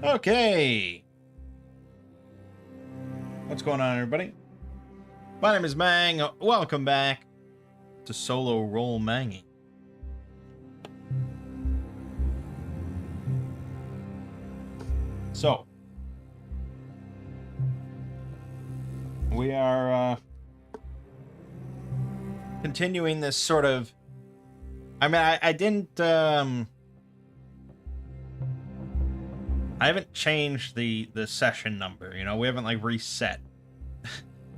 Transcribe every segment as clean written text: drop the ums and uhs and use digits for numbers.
Okay. What's going on, everybody? My name is Mang. Welcome back to Solo Roll Mangging. So, we are continuing this sort of... I didn't... I haven't changed the session number, you know, we haven't like reset.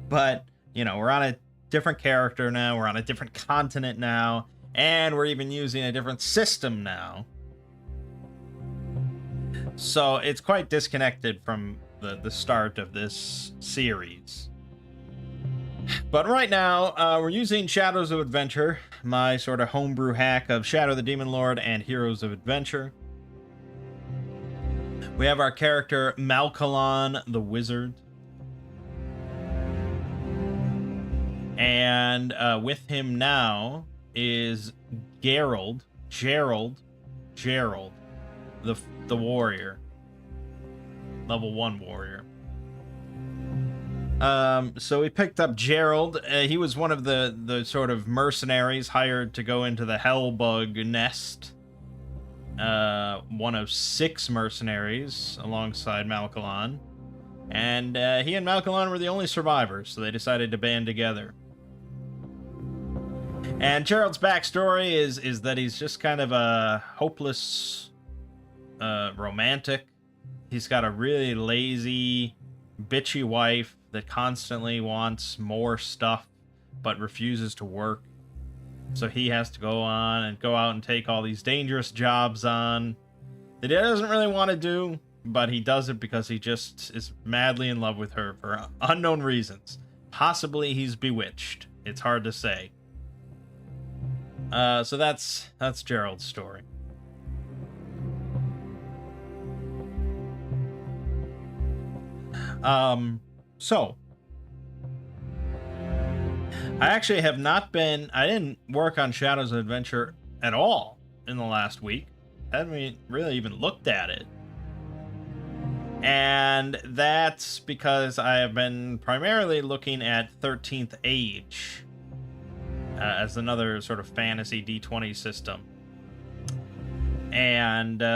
But, you know, we're on a different character now, we're on a different continent now, and we're even using a different system now. So it's quite disconnected from the start of this series. But right now, we're using Shadows of Adventure, my sort of homebrew hack of Shadow the Demon Lord and Heroes of Adventure. We have our character Malkalon the Wizard. And with him now is Gerald, the warrior. Level 1 warrior. So we picked up Gerald. He was one of the sort of mercenaries hired to go into the Hellbug nest. One of 6 mercenaries alongside Malkalon. And he and Malkalon were the only survivors, so they decided to band together. And Gerald's backstory is that he's just kind of a hopeless romantic. He's got a really lazy, bitchy wife that constantly wants more stuff but refuses to work. So he has to go out and take all these dangerous jobs on that he doesn't really want to do, but he does it because he just is madly in love with her for unknown reasons. Possibly he's bewitched. It's hard to say. So that's Gerald's story. So I actually have not been... I didn't work on Shadows of Adventure at all in the last week. I haven't really even looked at it. And that's because I have been primarily looking at 13th Age as another sort of fantasy D20 system. And, you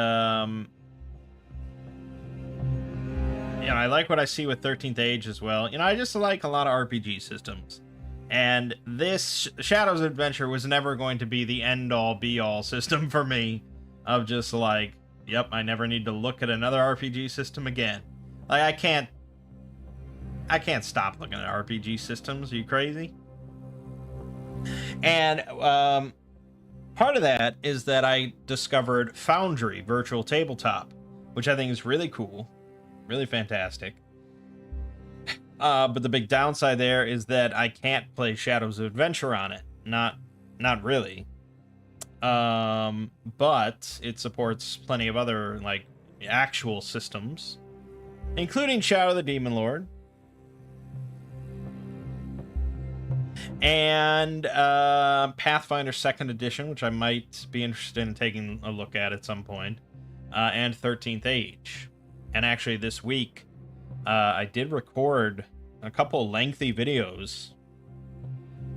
know, I like what I see with 13th Age as well. You know, I just like a lot of RPG systems. And this Shadows of Adventure was never going to be the end-all, be-all system for me. Of just like, yep, I never need to look at another RPG system again. Like, I can't stop looking at RPG systems. Are you crazy? And part of that is that I discovered Foundry Virtual Tabletop, which I think is really cool, really fantastic. But the big downside there is that I can't play Shadows of Adventure on it. Not really. But it supports plenty of other, like, actual systems, including Shadow the Demon Lord. And Pathfinder 2nd Edition, which I might be interested in taking a look at some point. And 13th Age. And actually this week, I did record a couple lengthy videos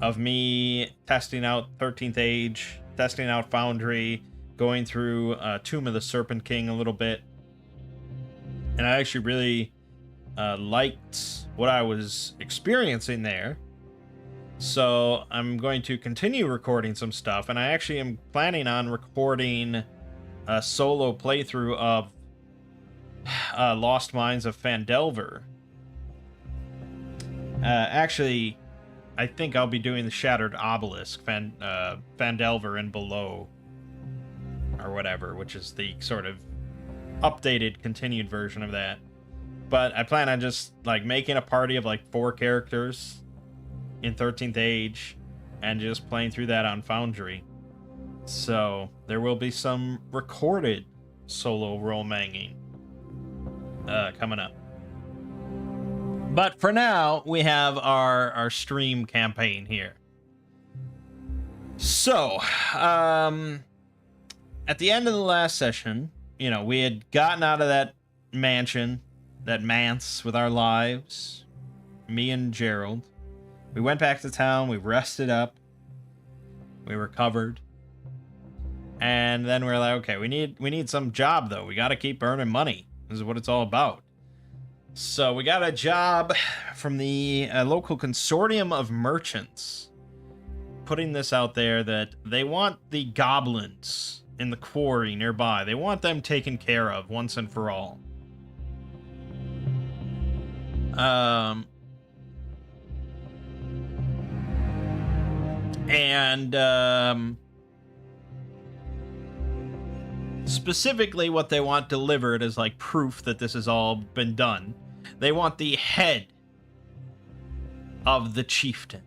of me testing out 13th Age, testing out Foundry, going through Tomb of the Serpent King a little bit. And I actually really liked what I was experiencing there. So I'm going to continue recording some stuff, and I actually am planning on recording a solo playthrough of Lost Mines of Phandelver. Actually, I think I'll be doing the Shattered Obelisk, Phandelver and Below, or whatever, which is the sort of updated, continued version of that. But I plan on just, like, making a party of, like, 4 characters in 13th Age, and just playing through that on Foundry. So, there will be some recorded solo role-manging coming up. But for now, we have our stream campaign here. So, at the end of the last session, you know, we had gotten out of that mansion, that manse with our lives, me and Gerald. We went back to town, we rested up, we recovered, and then we're like, okay, we need some job though. We got to keep earning money. This is what it's all about. So we got a job from the local consortium of merchants, putting this out there that they want the goblins in the quarry nearby. They want them taken care of once and for all. Specifically what they want delivered as like proof that this has all been done. They want the head of the chieftain.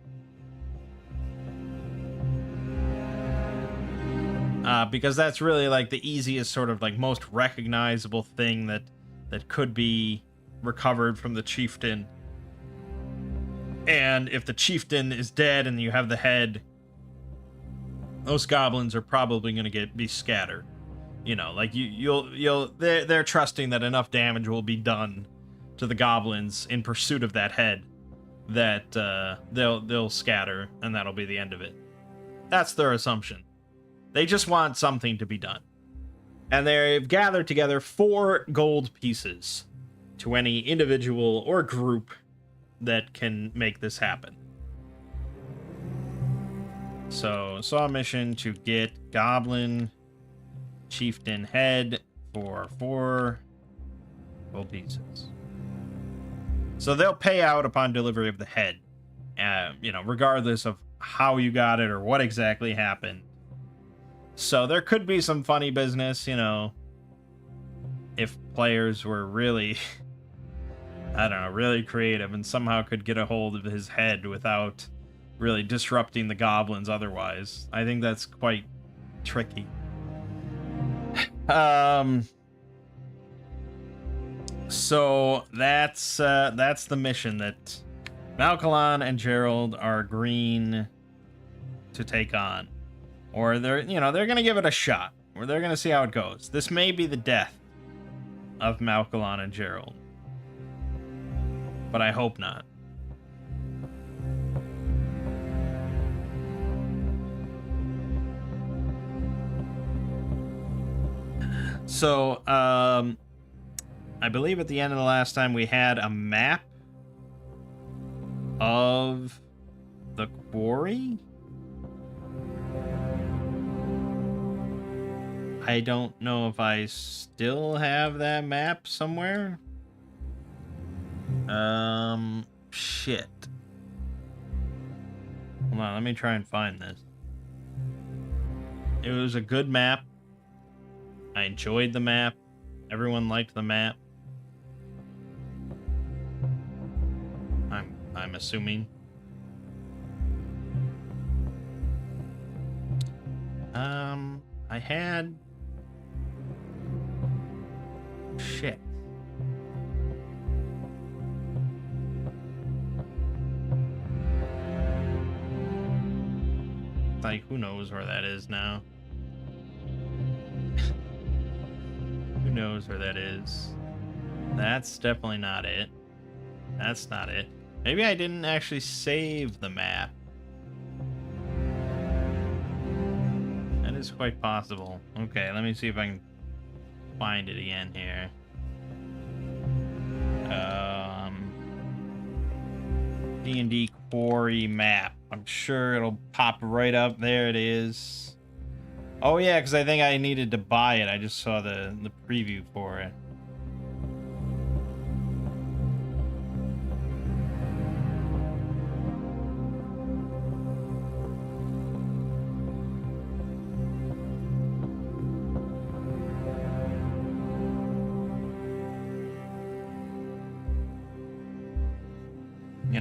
Because that's really like the easiest sort of like most recognizable thing that could be recovered from the chieftain. And if the chieftain is dead and you have the head, those goblins are probably going to be scattered. You know, like they're trusting that enough damage will be done to the goblins in pursuit of that head that they'll scatter, and that'll be the end of it. That's their assumption. They just want something to be done. And they've gathered together 4 gold pieces to any individual or group that can make this happen. So, saw a mission to get goblin chieftain head for 4 gold pieces. So they'll pay out upon delivery of the head, regardless of how you got it or what exactly happened. So there could be some funny business, if players were really, really creative and somehow could get a hold of his head without really disrupting the goblins otherwise. I think that's quite tricky. So that's the mission that Malkalon and Gerald are agreeing to take on. Or they're going to give it a shot. Or they're going to see how it goes. This may be the death of Malkalon and Gerald. But I hope not. So, I believe at the end of the last time we had a map of the quarry. I don't know if I still have that map somewhere. Shit. Hold on, let me try and find this. It was a good map. I enjoyed the map. Everyone liked the map. I'm assuming. I had... Shit. Like, who knows where that is now? Who knows where that is? That's definitely not it. That's not it. Maybe I didn't actually save the map. That is quite possible. Okay, let me see if I can find it again here. D&D quarry map. I'm sure it'll pop right up. There it is. Oh yeah, because I think I needed to buy it. I just saw the preview for it.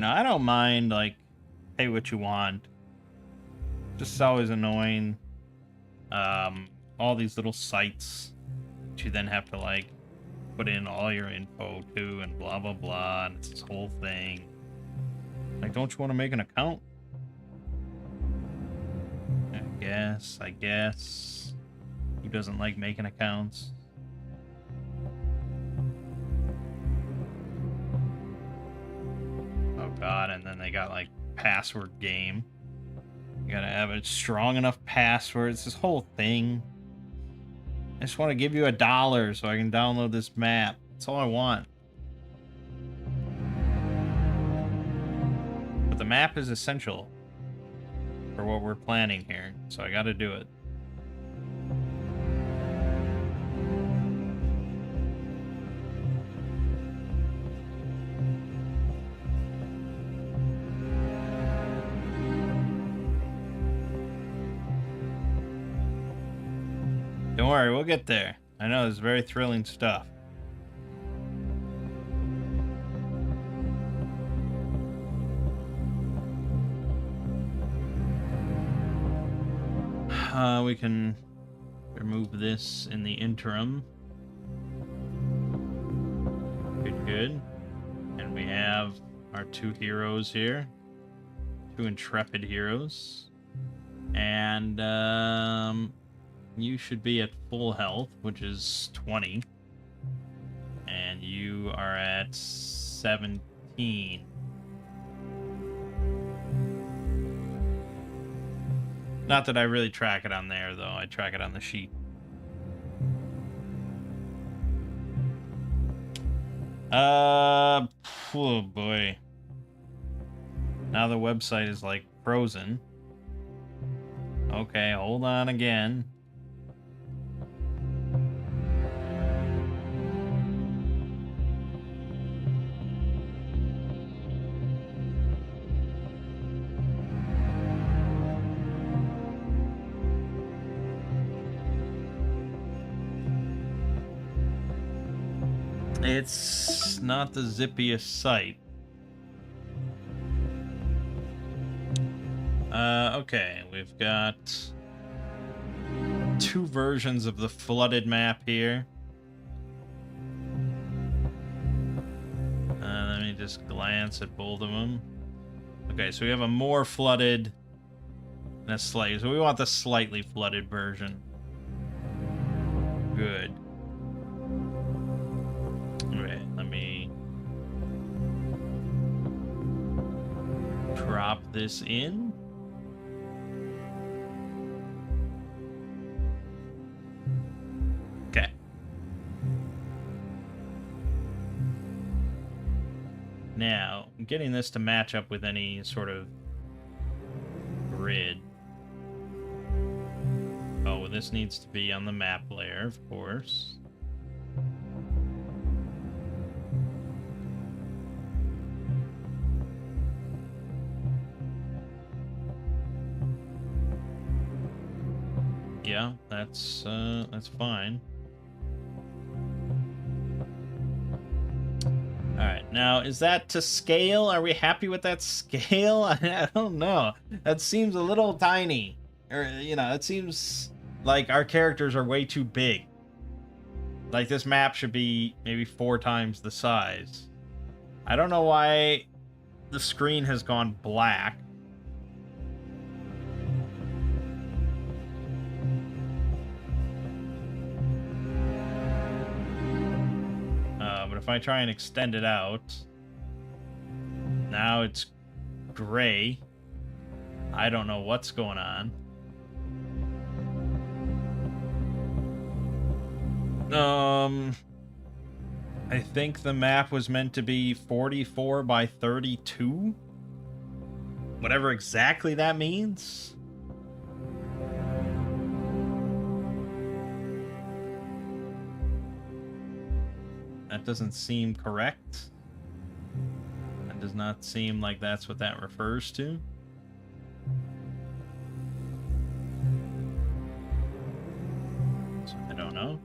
I don't mind, like, pay what you want. Just always annoying. All these little sites that you then have to, like, put in all your info to and blah, blah, blah. And it's this whole thing. Like, don't you want to make an account? I guess. Who doesn't like making accounts? God, and then they got like password game. You gotta have a strong enough password. It's this whole thing. I just want to give you $1 so I can download this map. That's all I want. But the map is essential for what we're planning here, so I gotta do it. Don't worry, we'll get there. I know, it's very thrilling stuff. We can remove this in the interim. Good. And we have our 2 heroes here. 2 intrepid heroes. And, you should be at full health, which is 20. And you are at 17. Not that I really track it on there, though. I track it on the sheet. Oh boy. Now the website is like frozen. Okay, hold on again. It's not the zippiest site. Okay, we've got 2 versions of the flooded map here. Let me just glance at both of them. Okay, so we have a more flooded and a slightly. So we want the slightly flooded version. Good. Alright, let me drop this in. Okay. Now, getting this to match up with any sort of grid. Oh, this needs to be on the map layer, of course. Yeah, that's fine. All right, now is that to scale? Are we happy with that scale? I don't know. That seems a little tiny, or you know, it seems like our characters are way too big. Like this map should be maybe 4 times the size. I don't know why the screen has gone black. But if I try and extend it out, now it's gray. I don't know what's going on. I think the map was meant to be 44 by 32. Whatever exactly that means. That doesn't seem correct. That does not seem like that's what that refers to. So I don't know.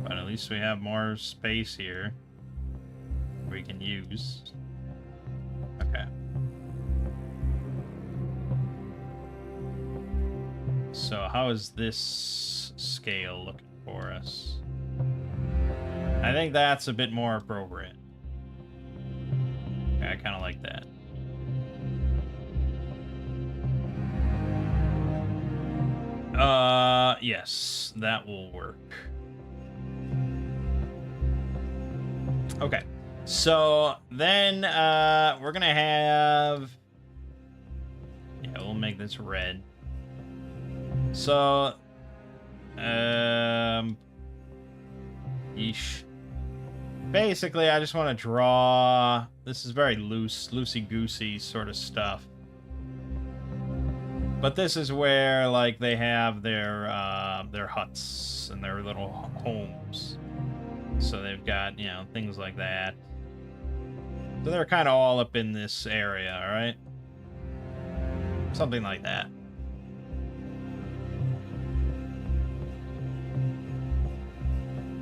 But at least we have more space here we can use. Okay. So how is this scale looking for us? I think that's a bit more appropriate. Okay, I kind of like that. Yes, that will work. Okay. So then we're gonna have, yeah, we'll make this red. So yeesh. Basically, I just want to draw. This is very loosey-goosey sort of stuff. But this is where, like, they have their huts and their little homes. So they've got, you know, things like that. So they're kind of all up in this area, all right? Something like that.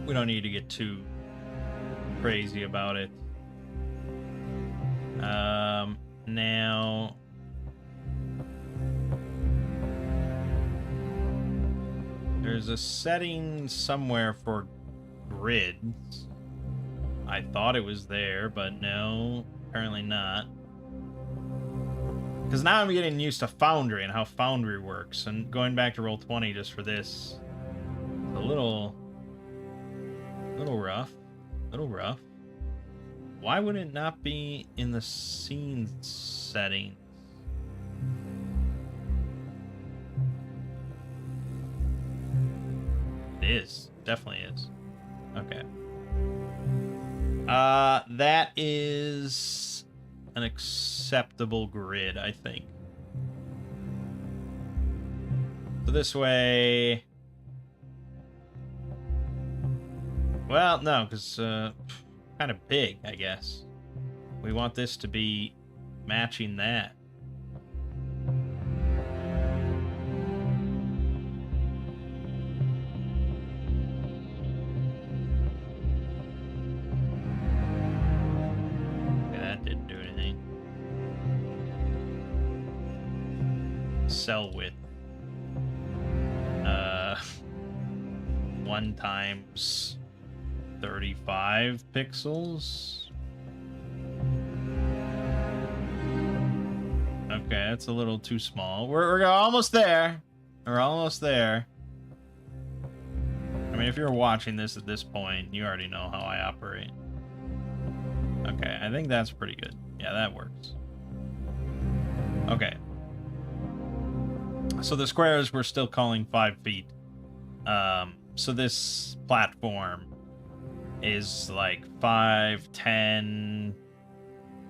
We don't need to get too crazy about it. Now, there's a setting somewhere for grids. I thought it was there, but no, apparently not. Because now I'm getting used to Foundry and how Foundry works, and going back to Roll20 just for this, a little rough. Why would it not be in the scene settings? It is. Definitely is. Okay. That is an acceptable grid, I think. So this way... Well, no, because kind of big, I guess. We want this to be matching that. Okay, that didn't do anything. Cell width. 1 times 35 pixels. Okay, that's a little too small. We're almost there. We're almost there. I mean, if you're watching this at this point, you already know how I operate. Okay, I think that's pretty good. Yeah, that works. Okay. So the squares we're still calling 5 feet. So this platform is like 5, 10,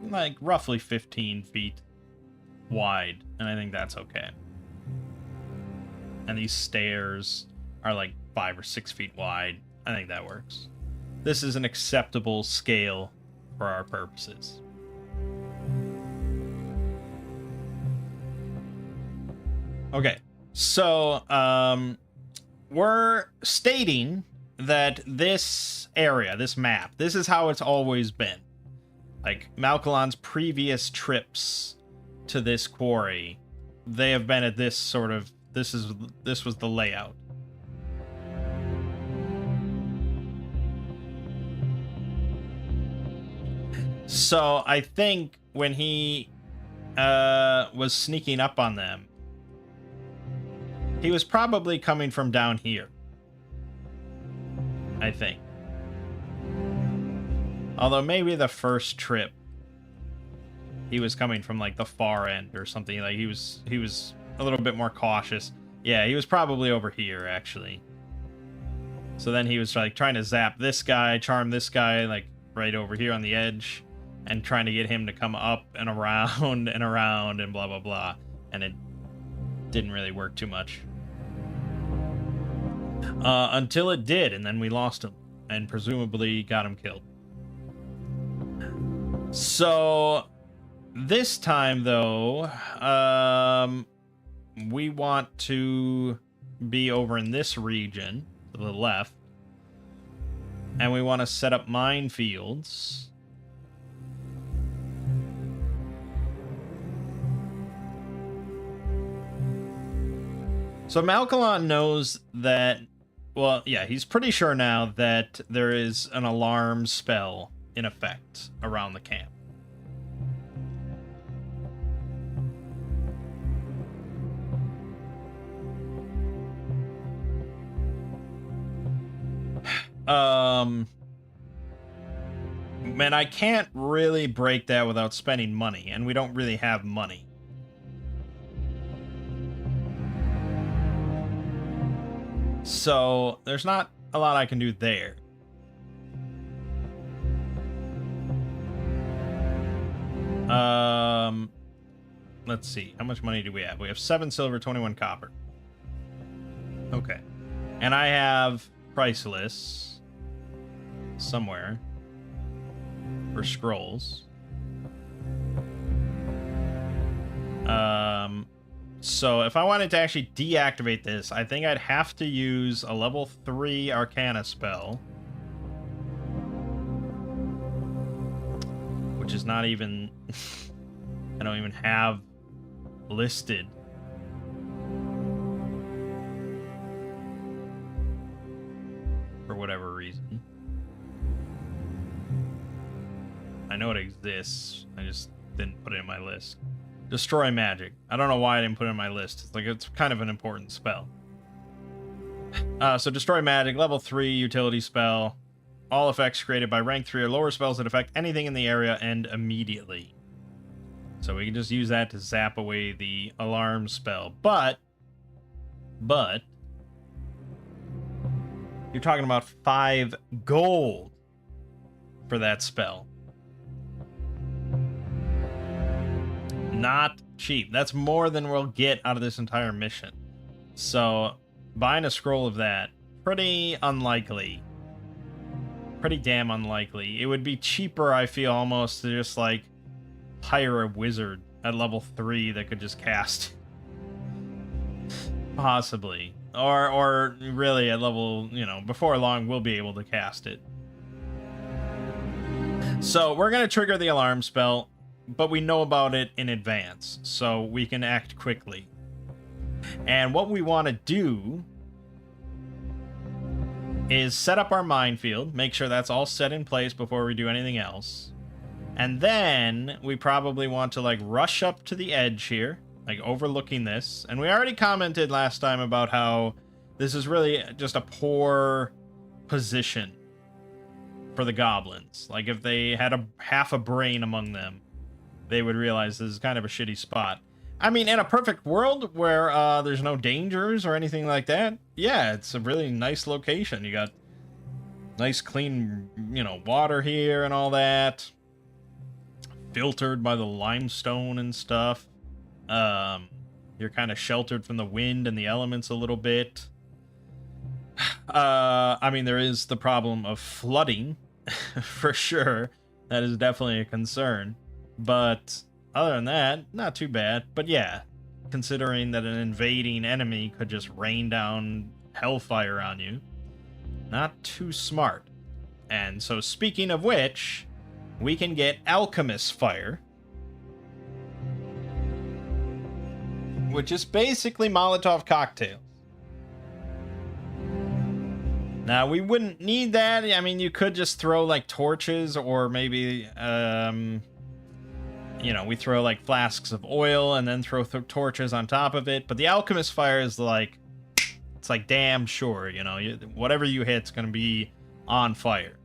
like roughly 15 feet wide, and I think that's okay. And these stairs are like 5 or 6 feet wide. I think that works. This is an acceptable scale for our purposes. Okay, so we're stating that this area, this map, this is how it's always been. Like, Malkalon's previous trips to this quarry, they have been at this sort of, this was the layout. So I think when he was sneaking up on them, he was probably coming from down here, I think. Although maybe the first trip, he was coming from like the far end or something. Like he was a little bit more cautious. Yeah, he was probably over here actually. So then he was like trying to zap this guy, charm this guy like right over here on the edge, and trying to get him to come up and around and around and blah blah blah. And it didn't really work too much. Until it did, and then we lost him, and presumably got him killed. So this time, though, we want to be over in this region to the left, and we want to set up minefields. So Malkalon knows that, well, yeah, he's pretty sure now that there is an alarm spell in effect around the camp. Man, I can't really break that without spending money, and we don't really have money. So, there's not a lot I can do there. Let's see. How much money do we have? We have 7 silver, 21 copper. Okay. And I have priceless somewhere for scrolls. So if I wanted to actually deactivate this, I think I'd have to use a level 3 Arcana spell. Which is not even... I don't even have listed. For whatever reason. I know it exists. I just didn't put it in my list. Destroy magic. I don't know why I didn't put it in my list. It's like it's kind of an important spell. So destroy magic, level 3 utility spell. All effects created by rank 3 or lower spells that affect anything in the area end immediately. So we can just use that to zap away the alarm spell. But you're talking about 5 gold for that spell. Not cheap. That's more than we'll get out of this entire mission. So buying a scroll of that, pretty unlikely. Pretty damn unlikely. It would be cheaper, I feel, almost to just like hire a wizard at level 3 that could just cast. Possibly. Or really at level, you know, before long we'll be able to cast it. So we're going to trigger the alarm spell, but we know about it in advance, so we can act quickly. And what we want to do is set up our minefield, make sure that's all set in place before we do anything else. And then we probably want to like rush up to the edge here, like overlooking this. And we already commented last time about how this is really just a poor position for the goblins. Like if they had half a brain among them, they would realize this is kind of a shitty spot. I mean, in a perfect world where there's no dangers or anything like that, yeah, it's a really nice location. You got nice, clean, you know, water here and all that. Filtered by the limestone and stuff. You're kind of sheltered from the wind and the elements a little bit. I mean, there is the problem of flooding, for sure. That is definitely a concern. But other than that, not too bad. But yeah, considering that an invading enemy could just rain down hellfire on you, not too smart. And so speaking of which, we can get Alchemist Fire, which is basically Molotov cocktails. Now, we wouldn't need that. I mean, you could just throw like torches, or maybe you know, we throw like flasks of oil and then throw torches on top of it. But the Alchemist Fire is like, it's like damn sure, you know, whatever you hit's gonna be on fire.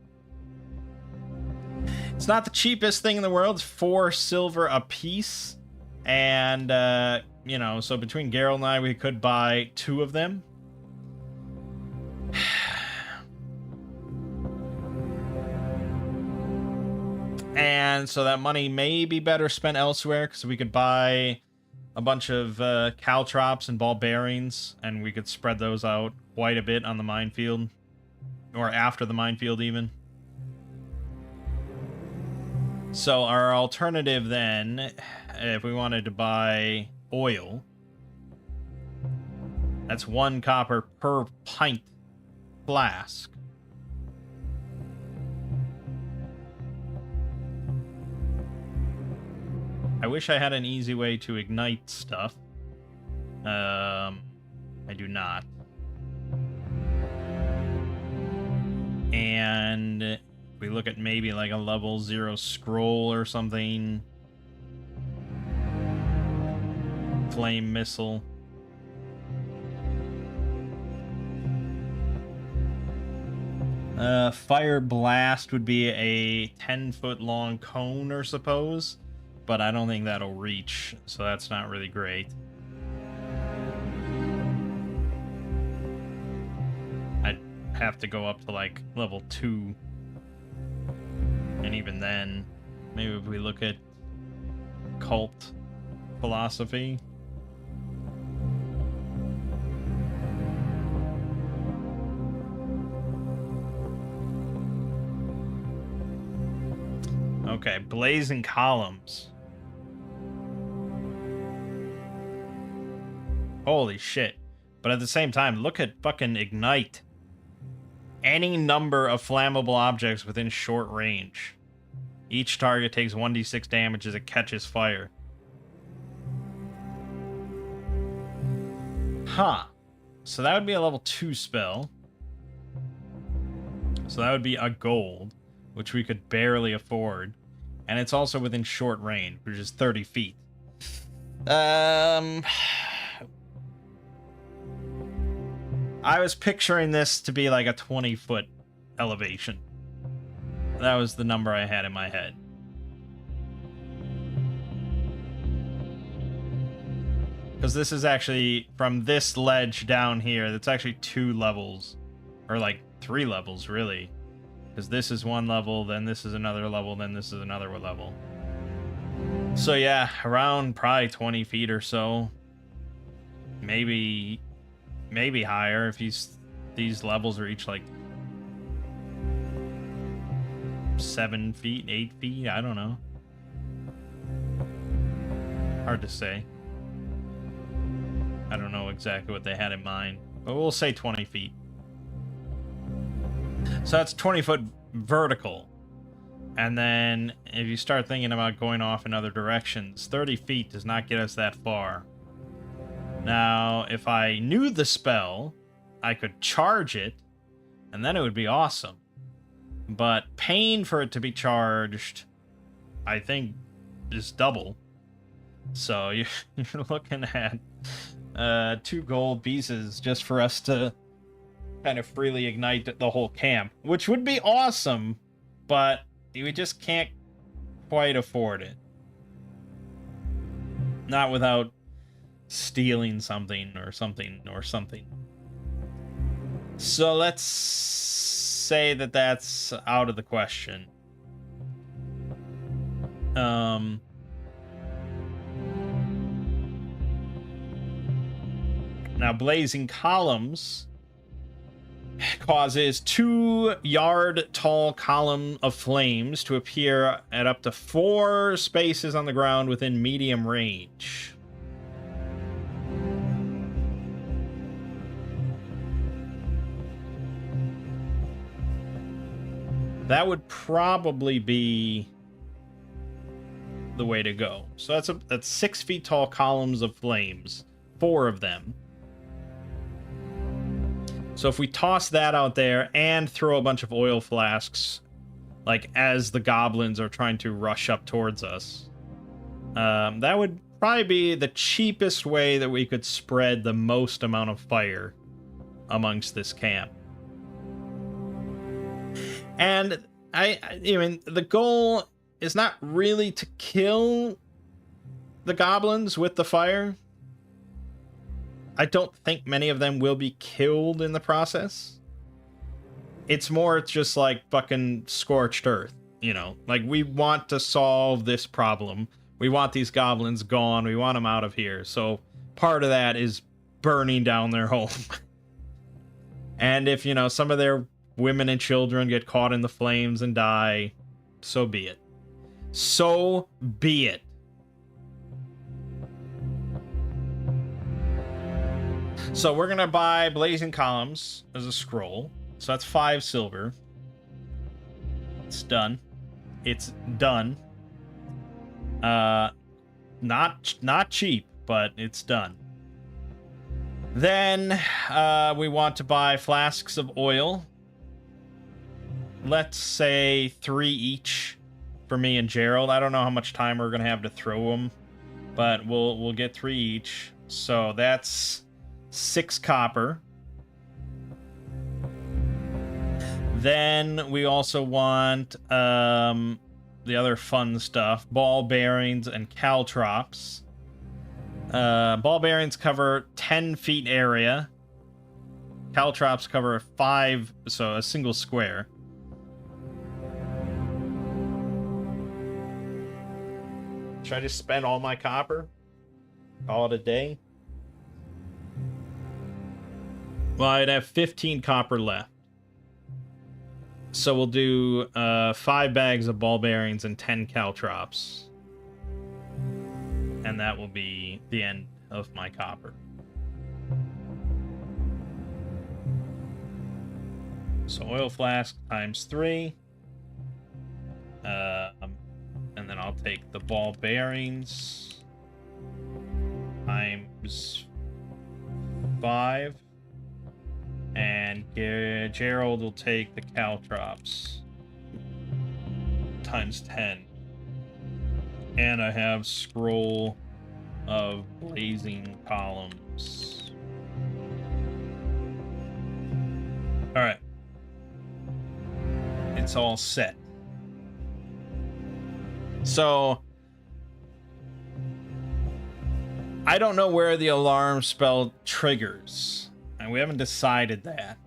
It's not the cheapest thing in the world. It's 4 silver a piece. And, you know, so between Geralt and I, we could buy 2 of them. And so that money may be better spent elsewhere, because we could buy a bunch of caltrops and ball bearings, and we could spread those out quite a bit on the minefield, or after the minefield even. So our alternative then, if we wanted to buy oil, that's 1 copper per pint flask. I wish I had an easy way to ignite stuff. I do not. And if we look at maybe like a level 0 scroll or something. Flame missile. Fire blast would be a 10-foot long cone, or suppose, but I don't think that'll reach, so that's not really great. I'd have to go up to like level 2, and even then, maybe if we look at cult philosophy. Okay, blazing columns. Holy shit. But at the same time, look at fucking ignite. Any number of flammable objects within short range. Each target takes 1d6 damage as it catches fire. Huh. So that would be a level 2 spell. So that would be a gold, which we could barely afford. And it's also within short range, which is 30 feet. I was picturing this to be like a 20-foot elevation. That was the number I had in my head. Because this is actually, from this ledge down here, that's actually 2 levels. Or like 3 levels, really. Because this is 1 level, then this is another level, then this is another level. So yeah, around probably 20 feet or so. Maybe higher if these levels are each like 7 feet, 8 feet, I don't know. Hard to say. I don't know exactly what they had in mind, but we'll say 20 feet. So that's 20-foot vertical. And then if you start thinking about going off in other directions, 30 feet does not get us that far. Now, if I knew the spell, I could charge it, and then it would be awesome. But paying for it to be charged, I think, is double. So you're looking at 2 gold pieces just for us to kind of freely ignite the whole camp, which would be awesome, but we just can't quite afford it. Not without stealing something or something or something. So let's say that that's out of the question. Now, blazing columns causes 2-yard-tall column of flames to appear at up to 4 spaces on the ground within medium range. That would probably be the way to go. So that's 6 feet tall columns of flames, 4 of them. So if we toss that out there and throw a bunch of oil flasks, like as the goblins are trying to rush up towards us, that would probably be the cheapest way that we could spread the most amount of fire amongst this camp. And I mean, the goal is not really to kill the goblins with the fire. I don't think many of them will be killed in the process. It's more just like fucking scorched earth, you know? Like, we want to solve this problem. We want these goblins gone. We want them out of here. So part of that is burning down their home. And if, you know, some of their women and children get caught in the flames and die, so be it. So be it. So we're going to buy Blazing Columns as a scroll. So that's 5 silver. It's done. It's done. Not cheap, but it's done. Then we want to buy flasks of oil. Let's say 3 each for me and Gerald. I don't know how much time we're going to have to throw them, but we'll get 3 each. So that's 6 copper. Then we also want the other fun stuff, ball bearings and caltrops. Ball bearings cover 10 feet area. Caltrops cover 5, so a single square. Should I just spend all my copper? Call it a day? Well, I'd have 15 copper left. So we'll do 5 bags of ball bearings and 10 caltrops. And that will be the end of my copper. So oil flask times 3. And then I'll take the ball bearings times 5. And Gerald will take the caltrops times 10. And I have scroll of blazing columns. Alright. It's all set. So I don't know where the alarm spell triggers. And we haven't decided that.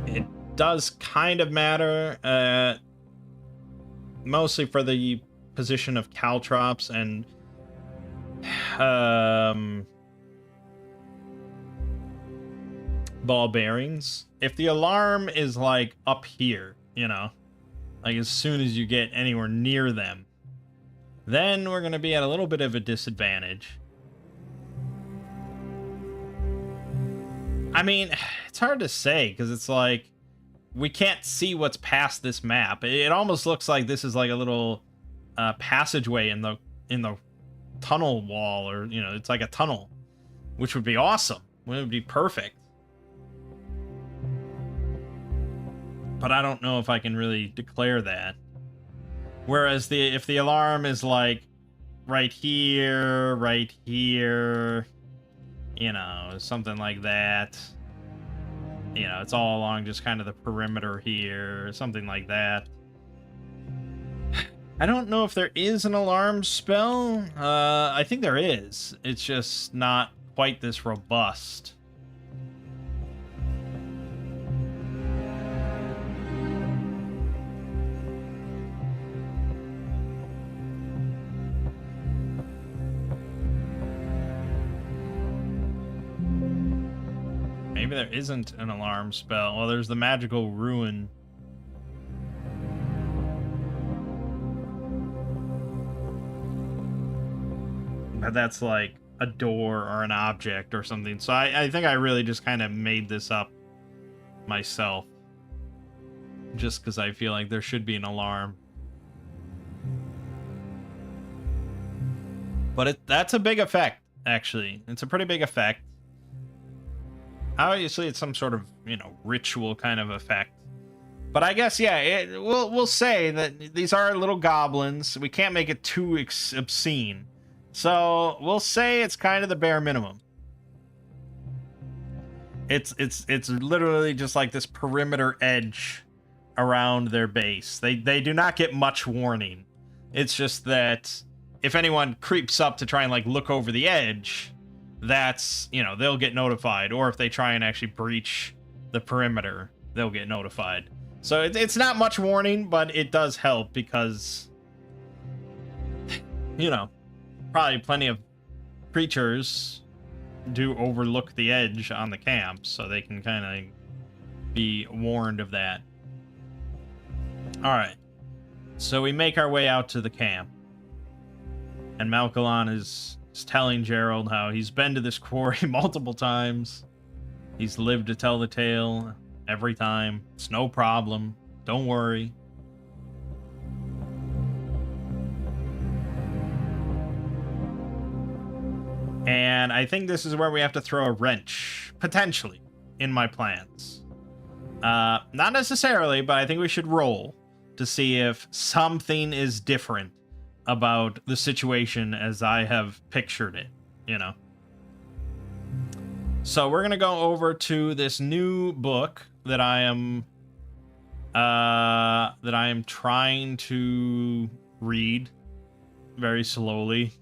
It does kind of matter, mostly for the position of caltrops and ball bearings. If the alarm is like up here, you know, like as soon as you get anywhere near them, then we're going to be at a little bit of a disadvantage. I mean, it's hard to say because it's like we can't see what's past this map. It almost looks like this is like a little passageway in the tunnel wall, or you know, it's like a tunnel, which would be awesome. It would be perfect. But I don't know if I can really declare that. Whereas if the alarm is like right here, you know, something like that. You know, it's all along just kind of the perimeter here, something like that. I don't know if there is an alarm spell. I think there is. It's just not quite this robust. Maybe there isn't an alarm spell. Well, there's the magical ruin. But that's like a door or an object or something. So I think I really just kind of made this up myself. Just because I feel like there should be an alarm. But that's a big effect, actually. It's a pretty big effect. Obviously, it's some sort of, you know, ritual kind of effect. But I guess, yeah, we'll say that these are little goblins. We can't make it too obscene. So we'll say it's kind of the bare minimum. It's literally just like this perimeter edge around their base. They do not get much warning. It's just that if anyone creeps up to try and like look over the edge, that's, you know, they'll get notified. Or if they try and actually breach the perimeter, they'll get notified. So it's not much warning, but it does help because, you know, probably plenty of creatures do overlook the edge on the camp, so they can kind of be warned of that. All right, so we make our way out to the camp, and Malkalon is telling Gerald how he's been to this quarry multiple times. He's lived to tell the tale every time. It's no problem. Don't worry. And I think this is where we have to throw a wrench, potentially, in my plans. Not necessarily, but I think we should roll to see if something is different about the situation as I have pictured it, you know. So we're gonna go over to this new book that I am trying to read very slowly.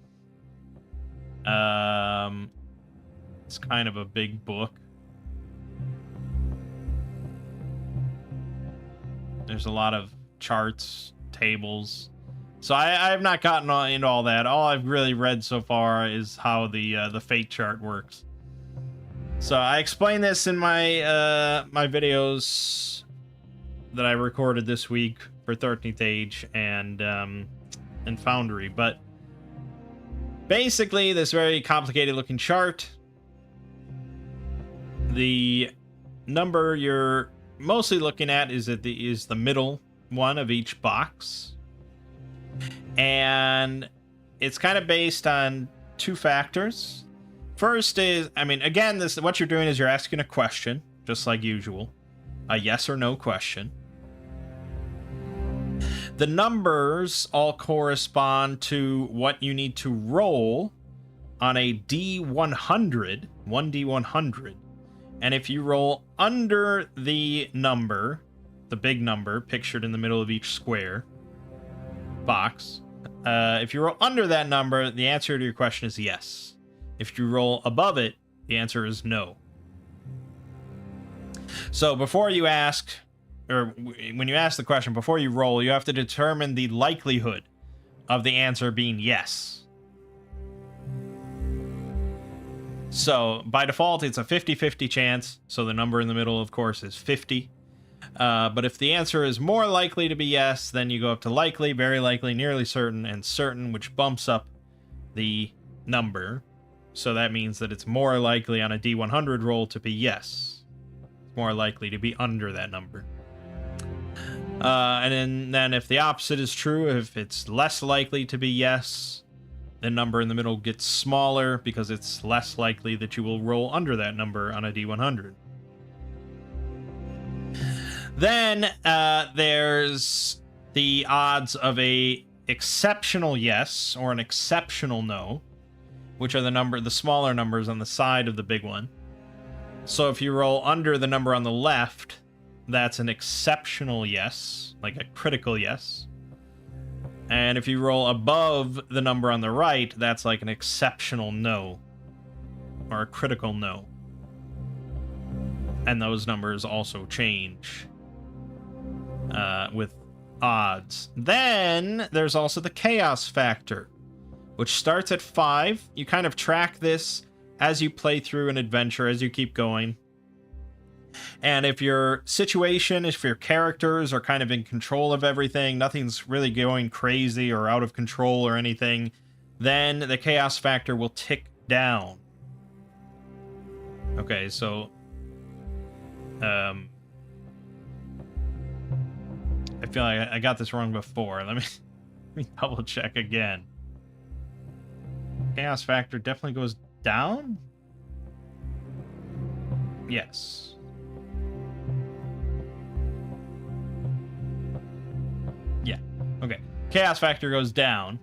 It's kind of a big book. There's a lot of charts, tables. So I have not gotten into all that. All I've really read so far is how the fate chart works. So I explained this in my my videos that I recorded this week for 13th Age and Foundry, but basically this very complicated looking chart. The number you're mostly looking at is the middle one of each box, and it's kind of based on two factors. First is, I mean, again, this what you're doing is you're asking a question, just like usual, a yes or no question. The numbers all correspond to what you need to roll on a D100, 1D100. And if you roll under the number, the big number pictured in the middle of each square box, if you roll under that number, the answer to your question is yes. If you roll above it, the answer is no. So before you ask, or when you ask the question, before you roll, you have to determine the likelihood of the answer being yes. So by default, it's a 50-50 chance. So the number in the middle, of course, is 50. But if the answer is more likely to be yes, then you go up to likely, very likely, nearly certain, and certain, which bumps up the number. So that means that it's more likely on a D100 roll to be yes. It's more likely to be under that number. And then if the opposite is true, if it's less likely to be yes, the number in the middle gets smaller because it's less likely that you will roll under that number on a D100. Then there's the odds of a exceptional yes or an exceptional no, which are the smaller numbers on the side of the big one. So if you roll under the number on the left, that's an exceptional yes, like a critical yes. And if you roll above the number on the right, that's like an exceptional no, or a critical no. And those numbers also change with odds. Then there's also the chaos factor, which starts at 5. You kind of track this as you play through an adventure, as you keep going. And if your situation, if your characters are kind of in control of everything, nothing's really going crazy or out of control or anything, then the chaos factor will tick down. Okay, so I feel like I got this wrong before. Let me double check again. Chaos factor definitely goes down? Yes. Yeah. Okay. Chaos factor goes down.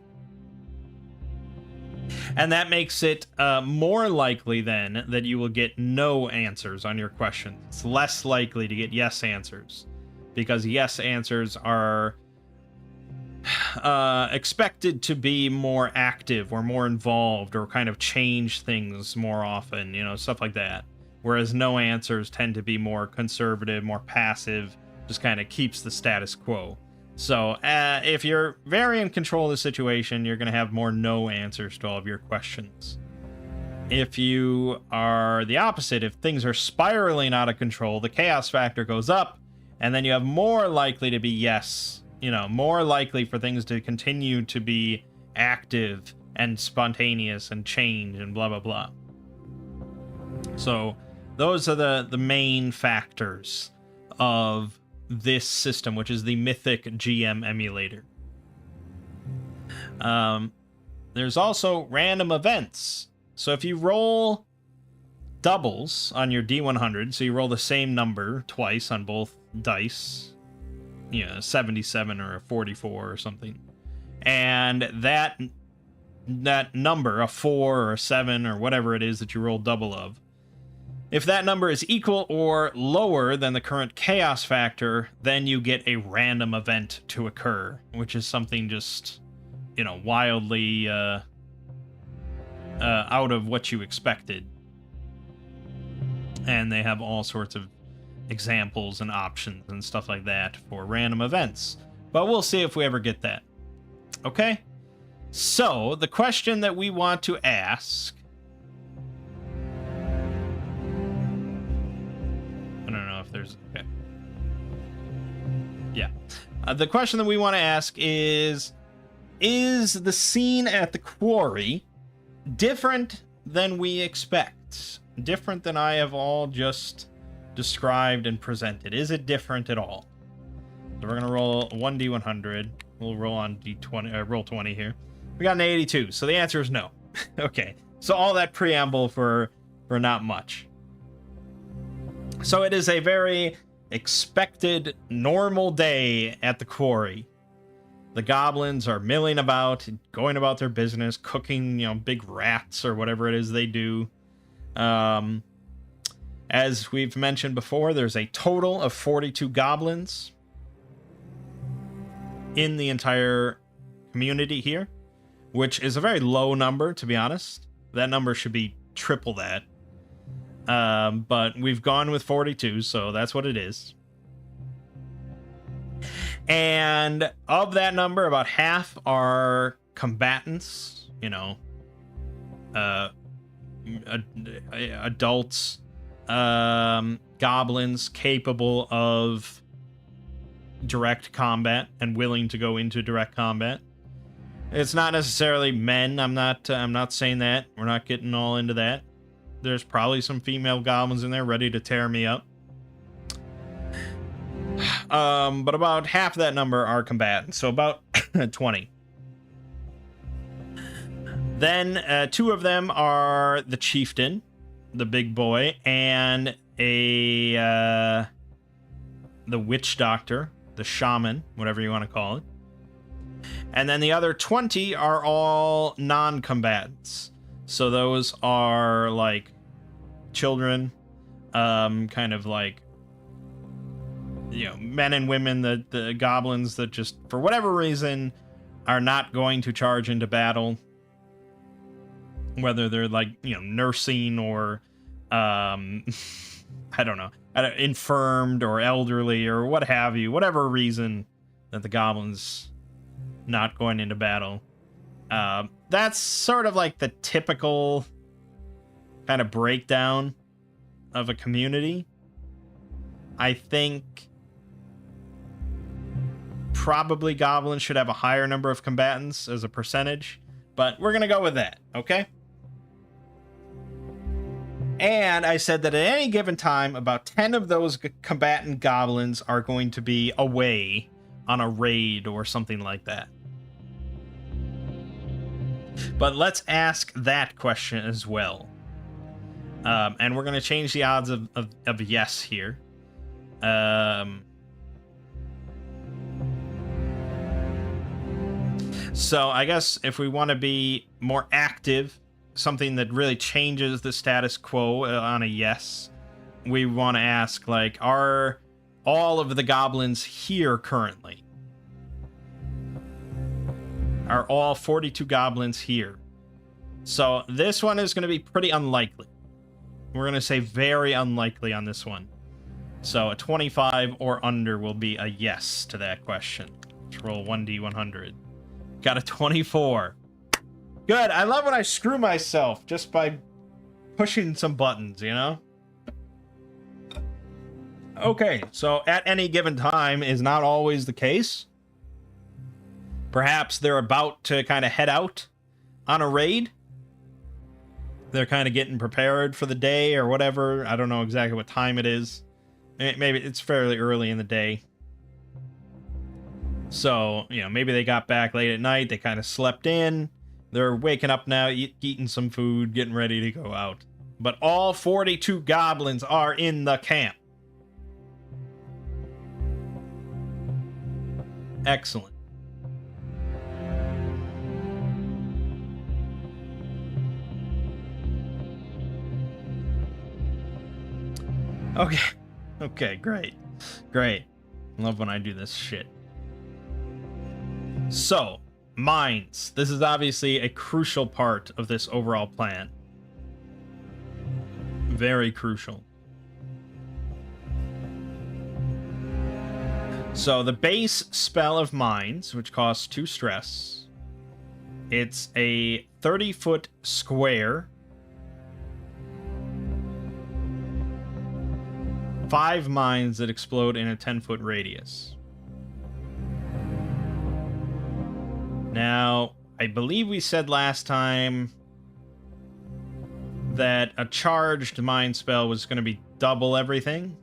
And that makes it more likely then that you will get no answers on your question. It's less likely to get yes answers, because yes answers are expected to be more active or more involved or kind of change things more often, you know, stuff like that. Whereas no answers tend to be more conservative, more passive, just kind of keeps the status quo. So if you're very in control of the situation, you're going to have more no answers to all of your questions. If you are the opposite, if things are spiraling out of control, the chaos factor goes up, and then you have more likely to be yes, you know, more likely for things to continue to be active and spontaneous and change and blah, blah, blah. So those are the main factors of this system, which is the Mythic GM emulator. There's also random events. So if you roll doubles on your D100, so you roll the same number twice on both dice. 77 or a 44 or something. And that number, a 4 or a 7 or whatever it is that you roll double of, if that number is equal or lower than the current chaos factor, then you get a random event to occur, which is something just, wildly out of what you expected. And they have all sorts of examples and options and stuff like that for random events. But we'll see if we ever get that. Okay? So, the question that we want to ask... I don't know if there's... Okay. Yeah. The question that we want to ask is the scene at the quarry different than we expect? Different than I have all just described and presented? Is it different at all? So we're going to roll 1d100. We'll roll on d20, roll 20 here. We got an 82, so the answer is no. Okay, so all that preamble for not much. So it is a very expected, normal day at the quarry. The goblins are milling about, going about their business, cooking, big rats or whatever it is they do. As we've mentioned before, there's a total of 42 goblins in the entire community here, which is a very low number, to be honest. That number should be triple that. But we've gone with 42, so that's what it is. And of that number, about half are combatants, adults, goblins capable of direct combat and willing to go into direct combat. It's not necessarily men. I'm not saying that. We're not getting all into that. There's probably some female goblins in there ready to tear me up. But about half that number are combatants, so about 20. Then 2 of them are the chieftain, the big boy, and the witch doctor, the shaman, whatever you want to call it. And then the other 20 are all non-combatants. So those are like children, kind of like, men and women, the goblins that just, for whatever reason, are not going to charge into battle. Whether they're like, nursing or, I don't know, infirmed or elderly or what have you, whatever reason that the goblins not going into battle. That's sort of like the typical kind of breakdown of a community. I think probably goblins should have a higher number of combatants as a percentage, but we're going to go with that, okay? And I said that at any given time, about 10 of those combatant goblins are going to be away on a raid or something like that. But let's ask that question as well. And we're going to change the odds of yes here. So I guess if we want to be more active, something that really changes the status quo on a yes, we want to ask, like, are all of the goblins here currently? Are all 42 goblins here? So this one is going to be pretty unlikely. We're going to say very unlikely on this one. So a 25 or under will be a yes to that question. Let's roll 1d100. Got a 24. Good. I love when I screw myself just by pushing some buttons, Okay, so at any given time is not always the case. Perhaps they're about to kind of head out on a raid. They're kind of getting prepared for the day or whatever. I don't know exactly what time it is. Maybe it's fairly early in the day. So, maybe they got back late at night. They kind of slept in. They're waking up now, eating some food, getting ready to go out. But all 42 goblins are in the camp. Excellent. Okay. Okay, great. Great. Love when I do this shit. So, mines. This is obviously a crucial part of this overall plan. Very crucial. So, the base spell of mines, which costs 2 stress. It's a 30-foot square. 5 mines that explode in a 10-foot radius. Now, I believe we said last time that a charged mine spell was going to be double everything.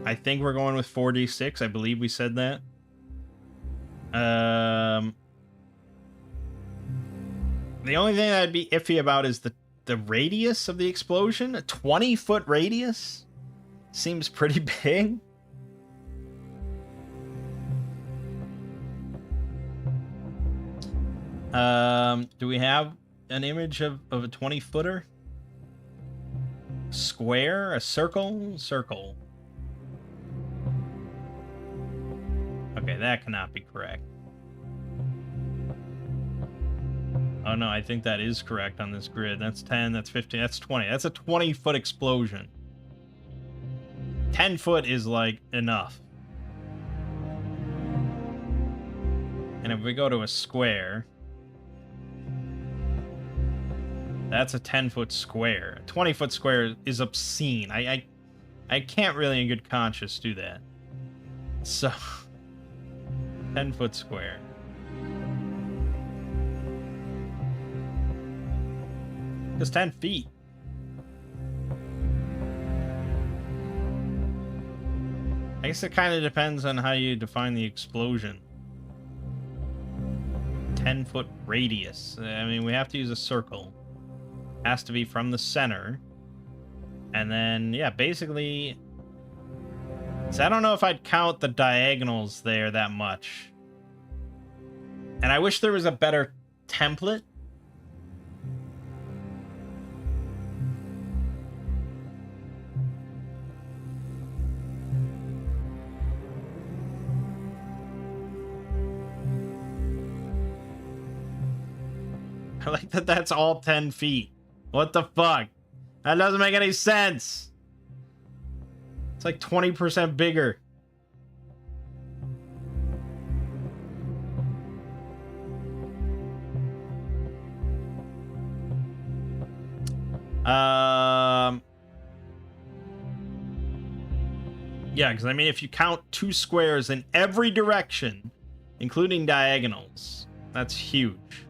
I think we're going with 4d6. I believe we said that. The only thing I'd be iffy about is the radius of the explosion. A 20-foot radius seems pretty big. Do we have an image of a 20-footer? Square? A circle? Circle. Okay, that cannot be correct. Oh no, I think that is correct on this grid. That's 10, that's 15, that's 20. That's a 20-foot explosion. 10 foot is like enough. And if we go to a square, that's a 10-foot square. A 20-foot square is obscene. I can't really in good conscience do that. So 10-foot square. It's 10 feet. I guess it kind of depends on how you define the explosion. 10-foot radius. I mean, we have to use a circle. Has to be from the center. And then, yeah, basically... So I don't know if I'd count the diagonals there that much. And I wish there was a better template. I like that that's all 10 feet. What the fuck? That doesn't make any sense. It's like 20% bigger. Yeah, because I mean, if you count 2 squares in every direction, including diagonals, that's huge.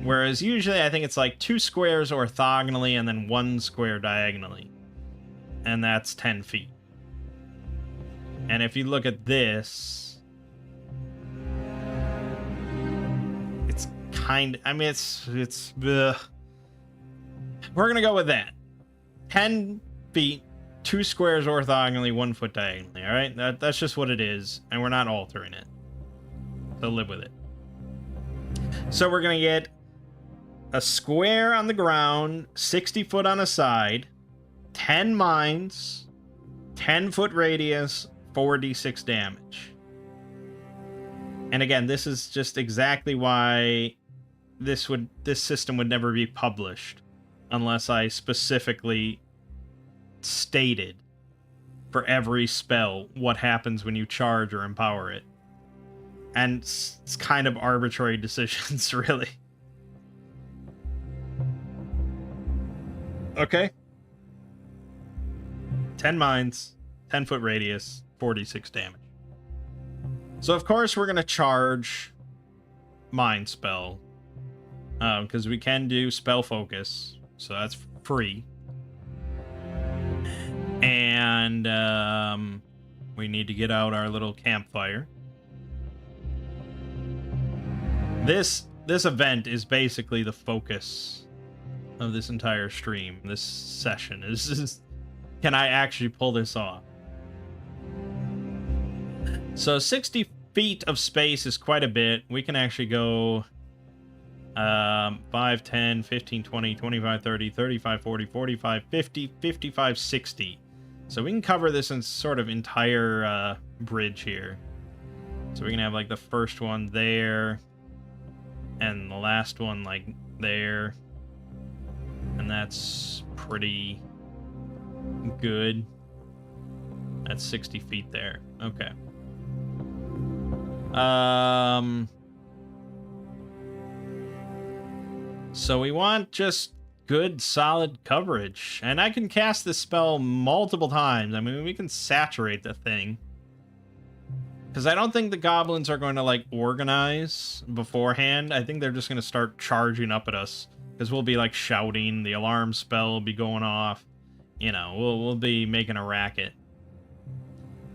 Whereas usually I think it's like 2 squares orthogonally and then 1 square diagonally. And that's 10 feet. And if you look at this, it's kind of, I mean, it's ugh. We're going to go with that. 10 feet, 2 squares orthogonally, 1 foot diagonally, all right? That's just what it is, and we're not altering it. So live with it. So we're going to get a square on the ground, 60 foot on a side, 10 mines, 10-foot radius, 4d6 damage. And again, this is just exactly why this system would never be published unless I specifically stated for every spell what happens when you charge or empower it. And it's kind of arbitrary decisions, really. Okay. 10 mines, 10-foot radius, 46 damage. So, of course, we're going to charge Mind Spell. Because we can do Spell Focus. So that's free. And we need to get out our little campfire. This this event is basically the focus of this entire stream. This session is can I actually pull this off? So 60 feet of space is quite a bit. We can actually go 5, 10, 15, 20, 25, 30, 35, 40, 45, 50, 55, 60. So we can cover this in sort of entire bridge here. So we can have like the first one there and the last one like there. And that's pretty good. That's 60 feet there. Okay. So we want just good, solid coverage. And I can cast this spell multiple times. I mean, we can saturate the thing. Because I don't think the goblins are going to, like, organize beforehand. I think they're just going to start charging up at us. Because we'll be, like, shouting. The alarm spell will be going off. You know, we'll be making a racket.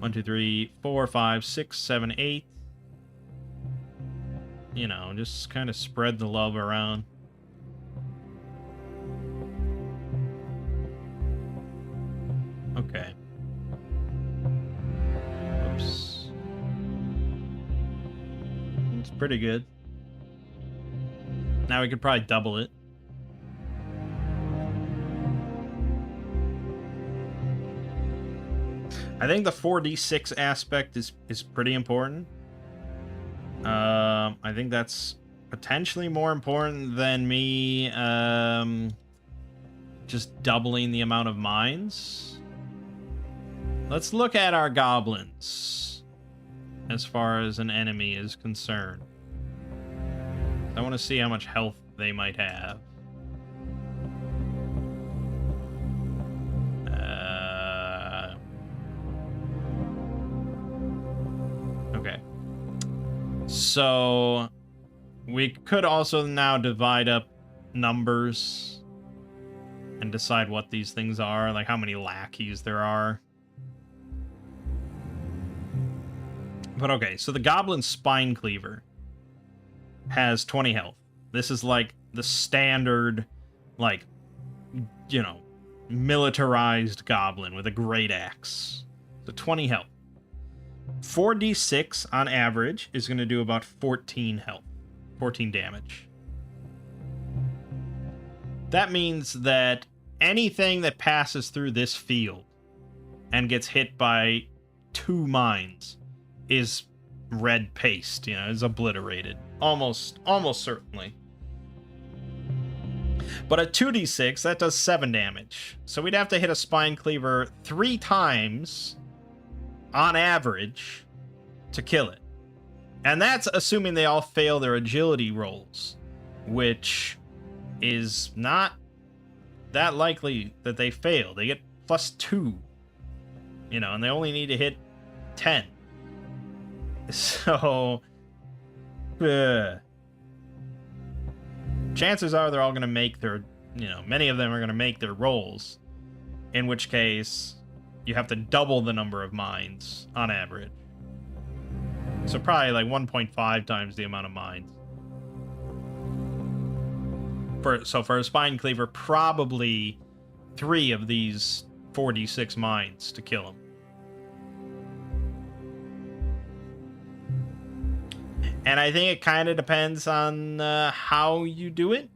1, 2, 3, 4, 5, 6, 7, 8. You know, just kind of spread the love around. Okay. Oops. It's pretty good. Now we could probably double it. I think the 4d6 aspect is pretty important. I think that's potentially more important than me just doubling the amount of mines. Let's look at our goblins as far as an enemy is concerned. I want to see how much health they might have. Okay. So we could also now divide up numbers and decide what these things are, like how many lackeys there are. But okay, so the Goblin Spine Cleaver has 20 health. This is like the standard, like, you know, militarized goblin with a great axe. So 20 health. 4d6 on average is going to do about 14 health. 14 damage. That means that anything that passes through this field and gets hit by 2 mines is red paste, you know, is obliterated. Almost certainly. But at 2d6, that does 7 damage. So we'd have to hit a Spine Cleaver 3 times on average to kill it. And that's assuming they all fail their agility rolls, which is not that likely that they fail. They get +2, you know, and they only need to hit 10. So, chances are they're all going to make their, you know, many of them are going to make their rolls, in which case you have to double the number of mines on average. So probably like 1.5 times the amount of mines. So for a Spine Cleaver, probably 3 of these 4d6 mines to kill him. And I think it kind of depends on how you do it.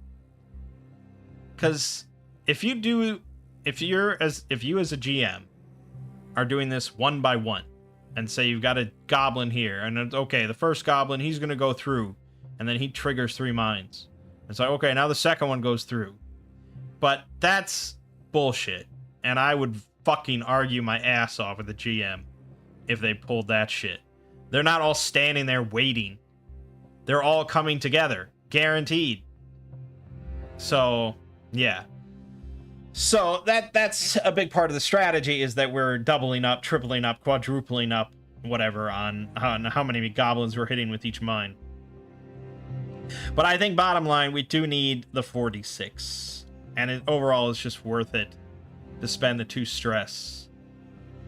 Because if you as a GM are doing this one by one, and say you've got a goblin here, and it's, okay, the first goblin, he's going to go through, and then he triggers 3 mines. It's like, okay, now the second one goes through. But that's bullshit. And I would fucking argue my ass off with the GM if they pulled that shit. They're not all standing there waiting. They're all coming together. Guaranteed. So, yeah. So, that's a big part of the strategy, is that we're doubling up, tripling up, quadrupling up, whatever, on how many goblins we're hitting with each mine. But I think, bottom line, we do need the 4d6. And overall, it's just worth it to spend the 2 stress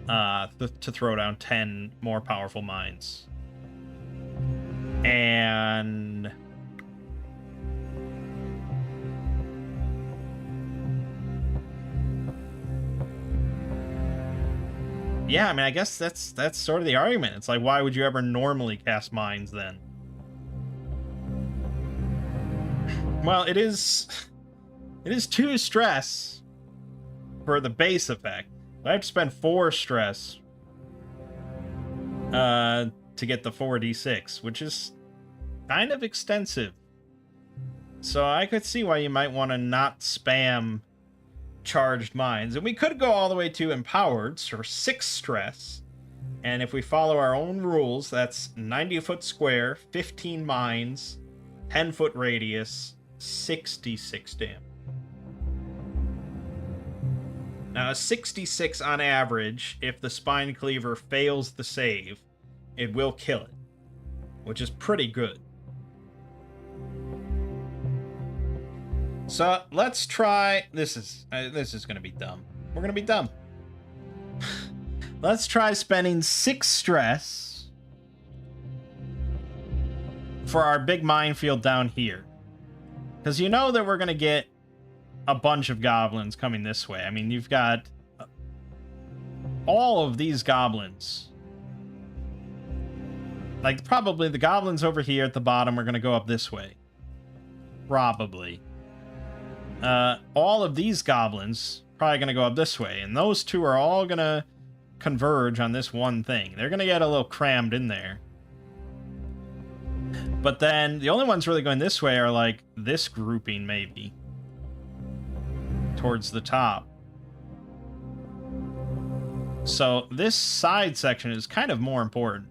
to throw down 10 more powerful mines. And Yeah, I mean, I guess that's sort of the argument. It's like, why would you ever normally cast mines then? Well, it is 2 stress for the base effect. I have to spend 4 stress to get the 4d6, which is kind of extensive. So I could see why you might want to not spam charged mines. And we could go all the way to empowered for 6 stress. And if we follow our own rules, that's 90-foot square, 15 mines, 10-foot radius, 66 damage. Now, a 66 on average, if the Spine Cleaver fails the save, it will kill it, which is pretty good. So let's try. This is going to be dumb. We're going to be dumb. Let's try spending 6 stress for our big minefield down here. Because you know that we're going to get a bunch of goblins coming this way. I mean, you've got all of these goblins. Like, probably the goblins over here at the bottom are going to go up this way. Probably. All of these goblins probably going to go up this way. And those two are all going to converge on this one thing. They're going to get a little crammed in there. But then the only ones really going this way are like this grouping, maybe. Towards the top. So this side section is kind of more important.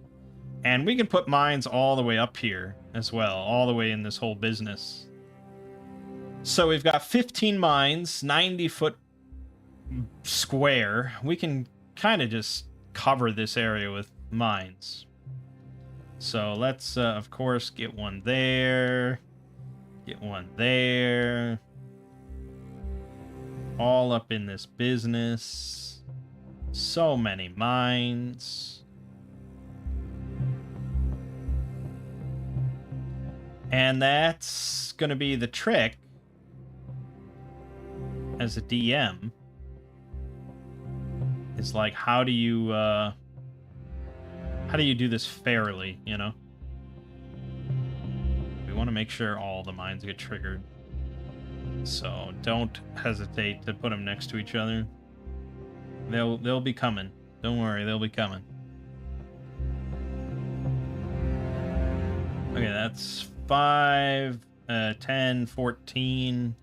And we can put mines all the way up here as well. All the way in this whole business. So we've got 15 mines, 90-foot square. We can kind of just cover this area with mines. So let's, of course, get one there. Get one there. All up in this business. So many mines. And that's going to be the trick as a DM. It's like, how do you do this fairly, you know? We want to make sure all the mines get triggered. So don't hesitate to put them next to each other. They'll be coming. Don't worry, they'll be coming. Okay, that's 5, 10, 14.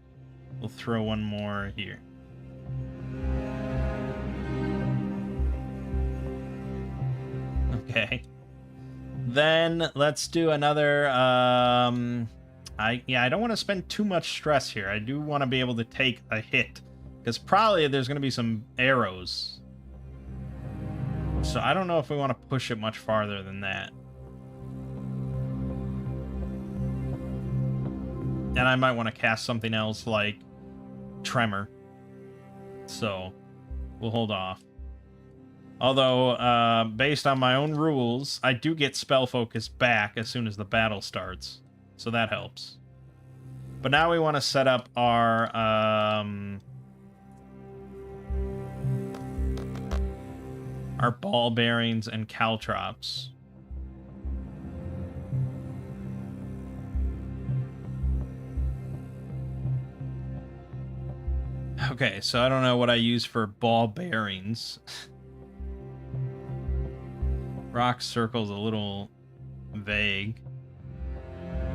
We'll throw one more here. Okay. Then let's do another. I don't want to spend too much stress here. I do want to be able to take a hit, because probably there's going to be some arrows. So I don't know if we want to push it much farther than that. And I might want to cast something else like Tremor. So we'll hold off. Although, based on my own rules, I do get Spell Focus back as soon as the battle starts. So that helps. But now we want to set up our ball bearings and caltrops. Okay, so I don't know what I use for ball bearings. Rock circle's a little vague.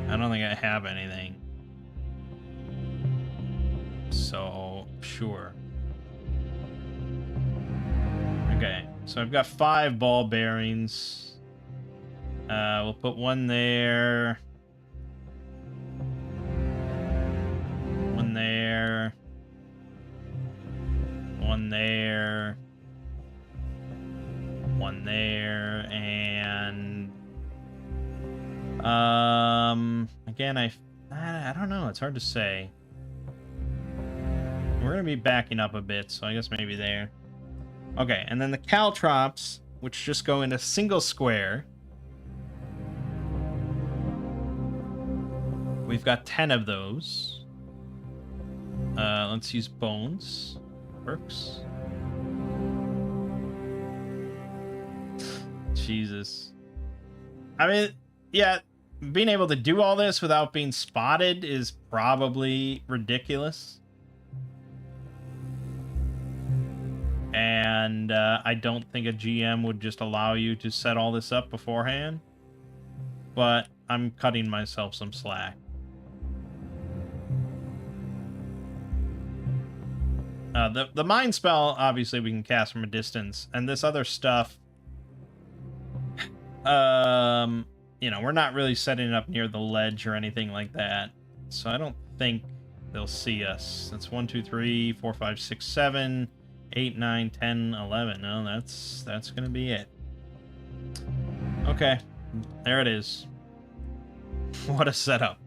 I don't think I have anything. So, sure. Okay, so I've got 5 ball bearings. We'll put one there. One there. One there. One there, and again, I don't know, it's hard to say. We're gonna be backing up a bit, so I guess maybe there. Okay, and then the caltrops, which just go in a single square. We've got 10 of those. Let's use bones. Works. Jesus. I mean, yeah, being able to do all this without being spotted is probably ridiculous. And I don't think a GM would just allow you to set all this up beforehand. But I'm cutting myself some slack. The Mind Spell, obviously, we can cast from a distance. And this other stuff, you know, we're not really setting it up near the ledge or anything like that. So I don't think they'll see us. That's 1, 2, 3, 4, 5, 6, 7, 8, 9, 10, 11. No, that's going to be it. Okay. There it is. What a setup.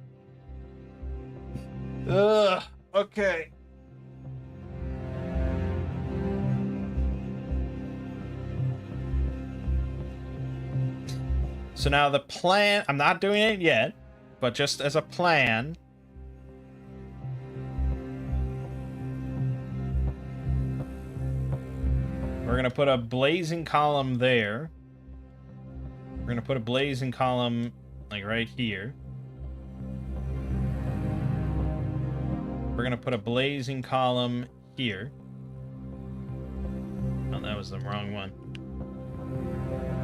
Ugh. Okay. So now the plan, I'm not doing it yet, but just as a plan, we're going to put a blazing column there. We're going to put a blazing column like right here. We're going to put a blazing column here. Oh, that was the wrong one.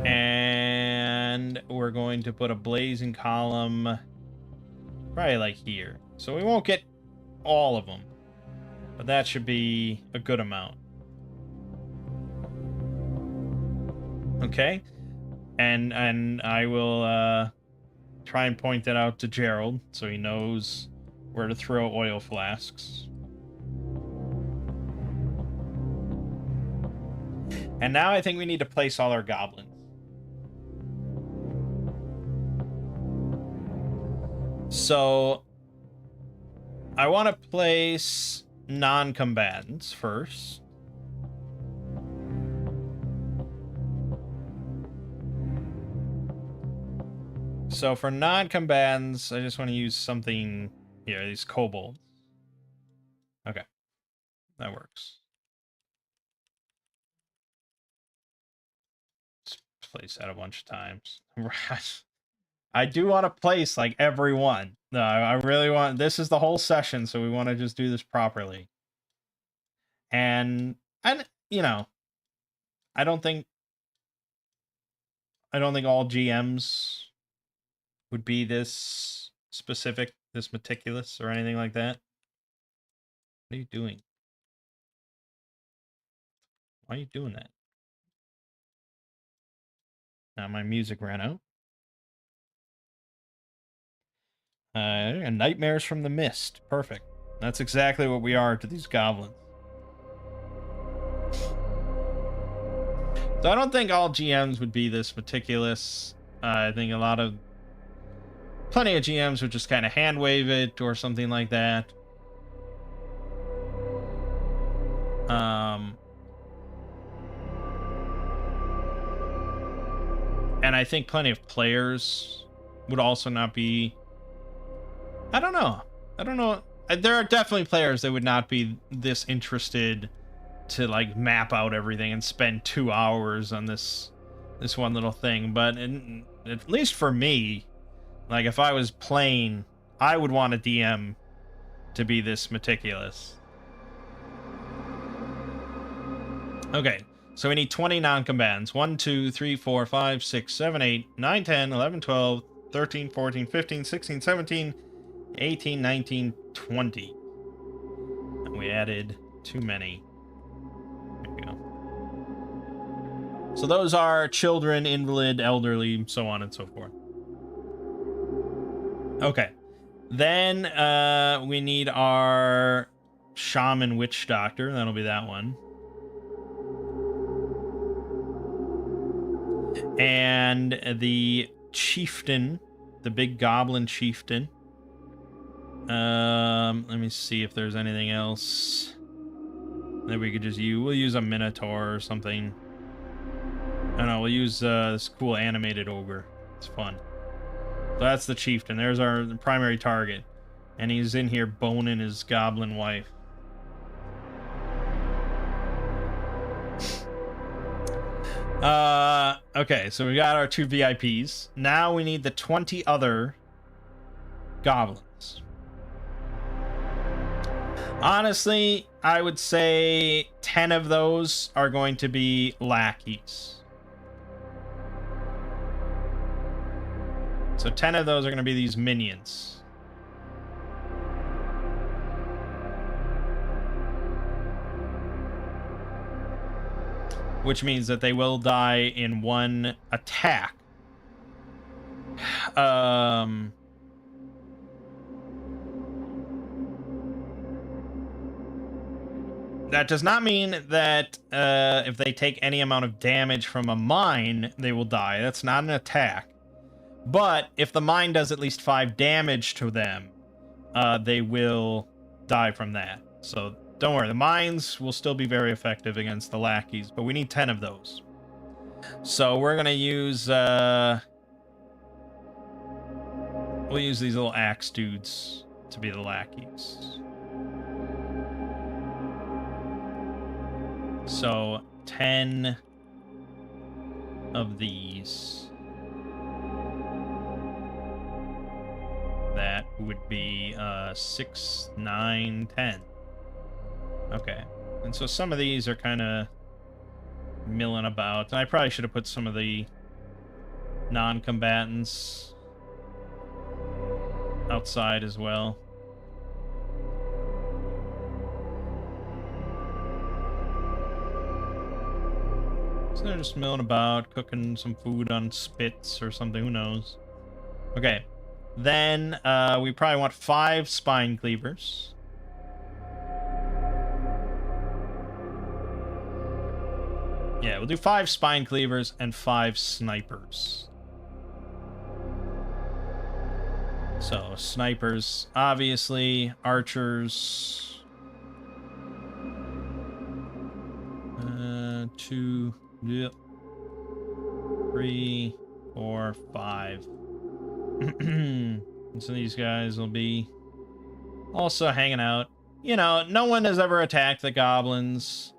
And we're going to put a blazing column probably like here. So we won't get all of them, but that should be a good amount. Okay. And I will try and point that out to Gerald so he knows where to throw oil flasks. And now I think we need to place all our goblins. So I want to place non-combatants first. So for non-combatants, I just want to use something here, these kobolds. Okay, that works. Let's place that a bunch of times. I do want to place like every one. No, I really want, this is the whole session, so we want to just do this properly. And you know, I don't think all GMs would be this specific, this meticulous, or anything like that. What are you doing? Why are you doing that? Now my music ran out. Nightmares from the Mist. Perfect. That's exactly what we are to these goblins. So I don't think all GMs would be this meticulous. I think plenty of GMs would just kind of hand wave it or something like that. And I think plenty of players would also not be. I don't know. There are definitely players that would not be this interested to like map out everything and spend 2 hours on this one little thing. But at least for me, like if I was playing, I would want a DM to be this meticulous. Okay, so we need 20 non-combatants. 1, 2, 3, 4, 5, 6, 7, 8, 9, 10, 11, 12, 13, 14, 15, 16, 17, 18, 19, 20. And we added too many. There we go. So those are children, invalid, elderly, so on and so forth. Okay. Then we need our shaman witch doctor. That'll be that one. And the chieftain, the big goblin chieftain. Let me see if there's anything else that we could just use. We'll use a minotaur or something. I don't know, we'll use this cool animated ogre. It's fun. So that's the chieftain. There's our primary target. And he's in here boning his goblin wife. Okay, so we got our 2 VIPs. Now we need the 20 other goblins. Honestly, I would say 10 of those are going to be lackeys. So 10 of those are going to be these minions. Which means that they will die in one attack. That does not mean that if they take any amount of damage from a mine, they will die. That's not an attack. But if the mine does at least 5 damage to them, they will die from that. So don't worry, the mines will still be very effective against the lackeys, but we need 10 of those. So we're gonna use we'll use these little axe dudes to be the lackeys. So 10 of these. That would be 6, 9, 10. Okay. And so some of these are kind of milling about. And I probably should have put some of the non-combatants outside as well. So they're just milling about, cooking some food on spits or something, who knows. Okay. Then we probably want 5 spine cleavers. Yeah, we'll do 5 spine cleavers and 5 snipers. So, snipers, obviously, archers. 2, yep. 3, 4, 5. So these guys will be also hanging out. You know, no one has ever attacked the goblins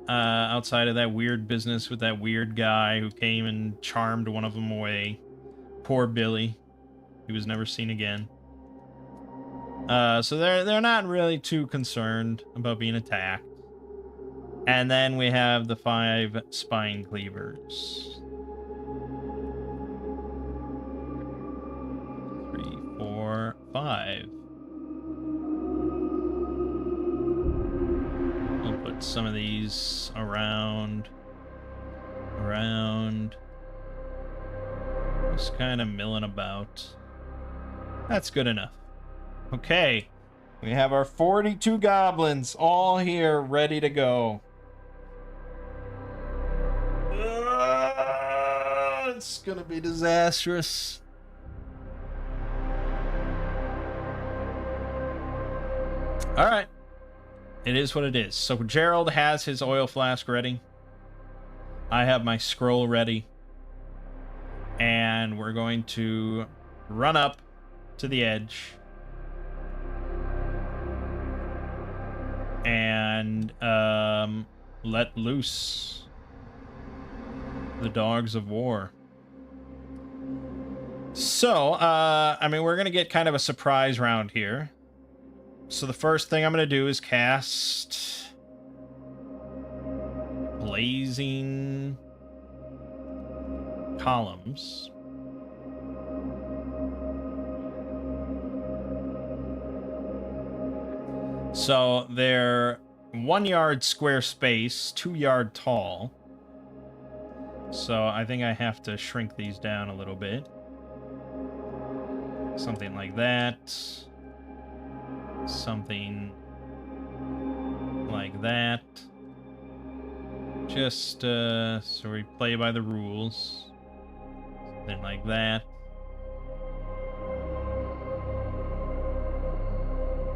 outside of that weird business with that weird guy who came and charmed one of them away. Poor Billy. He was never seen again. So they're not really too concerned about being attacked. And then we have the 5 spine cleavers. 3, 4, 5. We'll put some of these around. Just kind of milling about. That's good enough. Okay. We have our 42 goblins all here ready to go. It's gonna be disastrous. Alright. It is what it is. So Gerald has his oil flask ready. I have my scroll ready. And we're going to run up to the edge. And let loose the dogs of war. So, I mean, we're going to get kind of a surprise round here. So the first thing I'm going to do is cast Blazing Columns. So they're 1 yard square space, 2 yard tall. So I think I have to shrink these down a little bit. Something like that. Something like that. Just so we play by the rules. Something like that.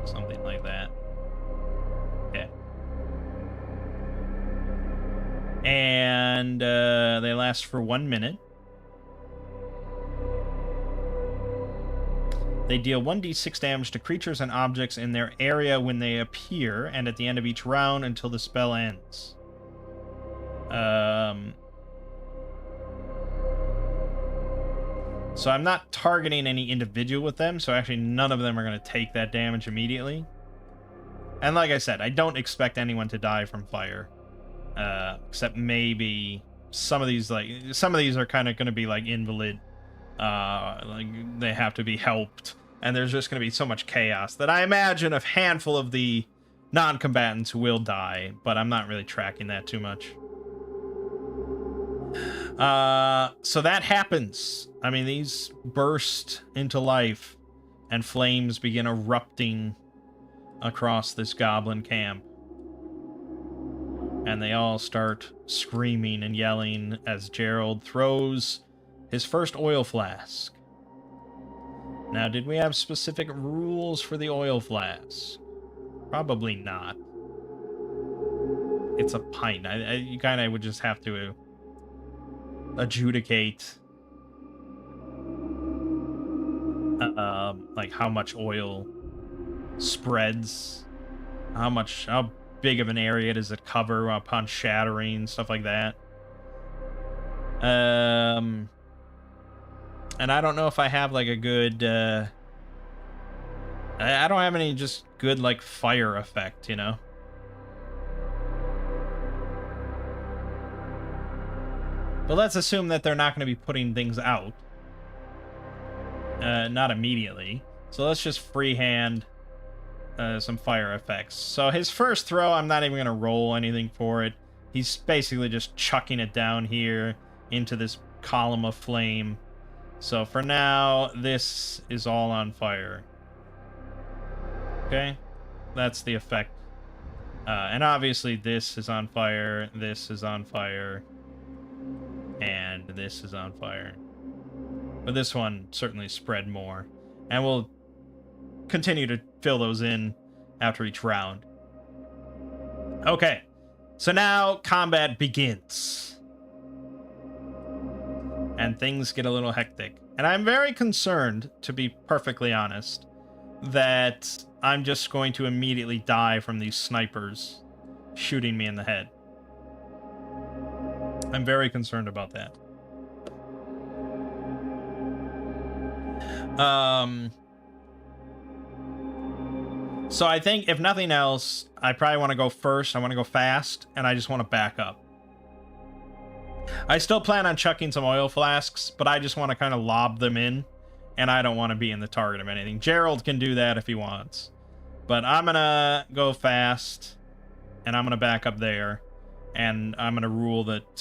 Something like that. Okay. And they last for 1 minute. They deal 1d6 damage to creatures and objects in their area when they appear, and at the end of each round until the spell ends. So I'm not targeting any individual with them, so actually none of them are going to take that damage immediately. And like I said, I don't expect anyone to die from fire. Except maybe some of these are kind of going to be like invalid. Like they have to be helped. And there's just going to be so much chaos that I imagine a handful of the non-combatants will die, but I'm not really tracking that too much. So that happens. I mean, these burst into life, and flames begin erupting across this goblin camp. And they all start screaming and yelling as Gerald throws his first oil flask. Now, did we have specific rules for the oil flask? Probably not. It's a pint. You kind of would just have to adjudicate like how much oil spreads, how big of an area does it cover upon shattering, stuff like that. And I don't know if I have like a good I don't have any just good like fire effect, you know. But let's assume that they're not going to be putting things out. Not immediately. So let's just freehand some fire effects. So his first throw, I'm not even going to roll anything for it. He's basically just chucking it down here into this column of flame. So for now, this is all on fire. Okay? That's the effect. And obviously this is on fire, this is on fire, and this is on fire. But this one certainly spread more. And we'll continue to fill those in after each round. Okay, so now combat begins. And things get a little hectic. And I'm very concerned, to be perfectly honest, that I'm just going to immediately die from these snipers shooting me in the head. I'm very concerned about that. So I think, if nothing else, I probably want to go first. I want to go fast, and I just want to back up. I still plan on chucking some oil flasks, but I just want to kind of lob them in, and I don't want to be in the target of anything. Gerald can do that if he wants. But I'm going to go fast, and I'm going to back up there, and I'm going to rule that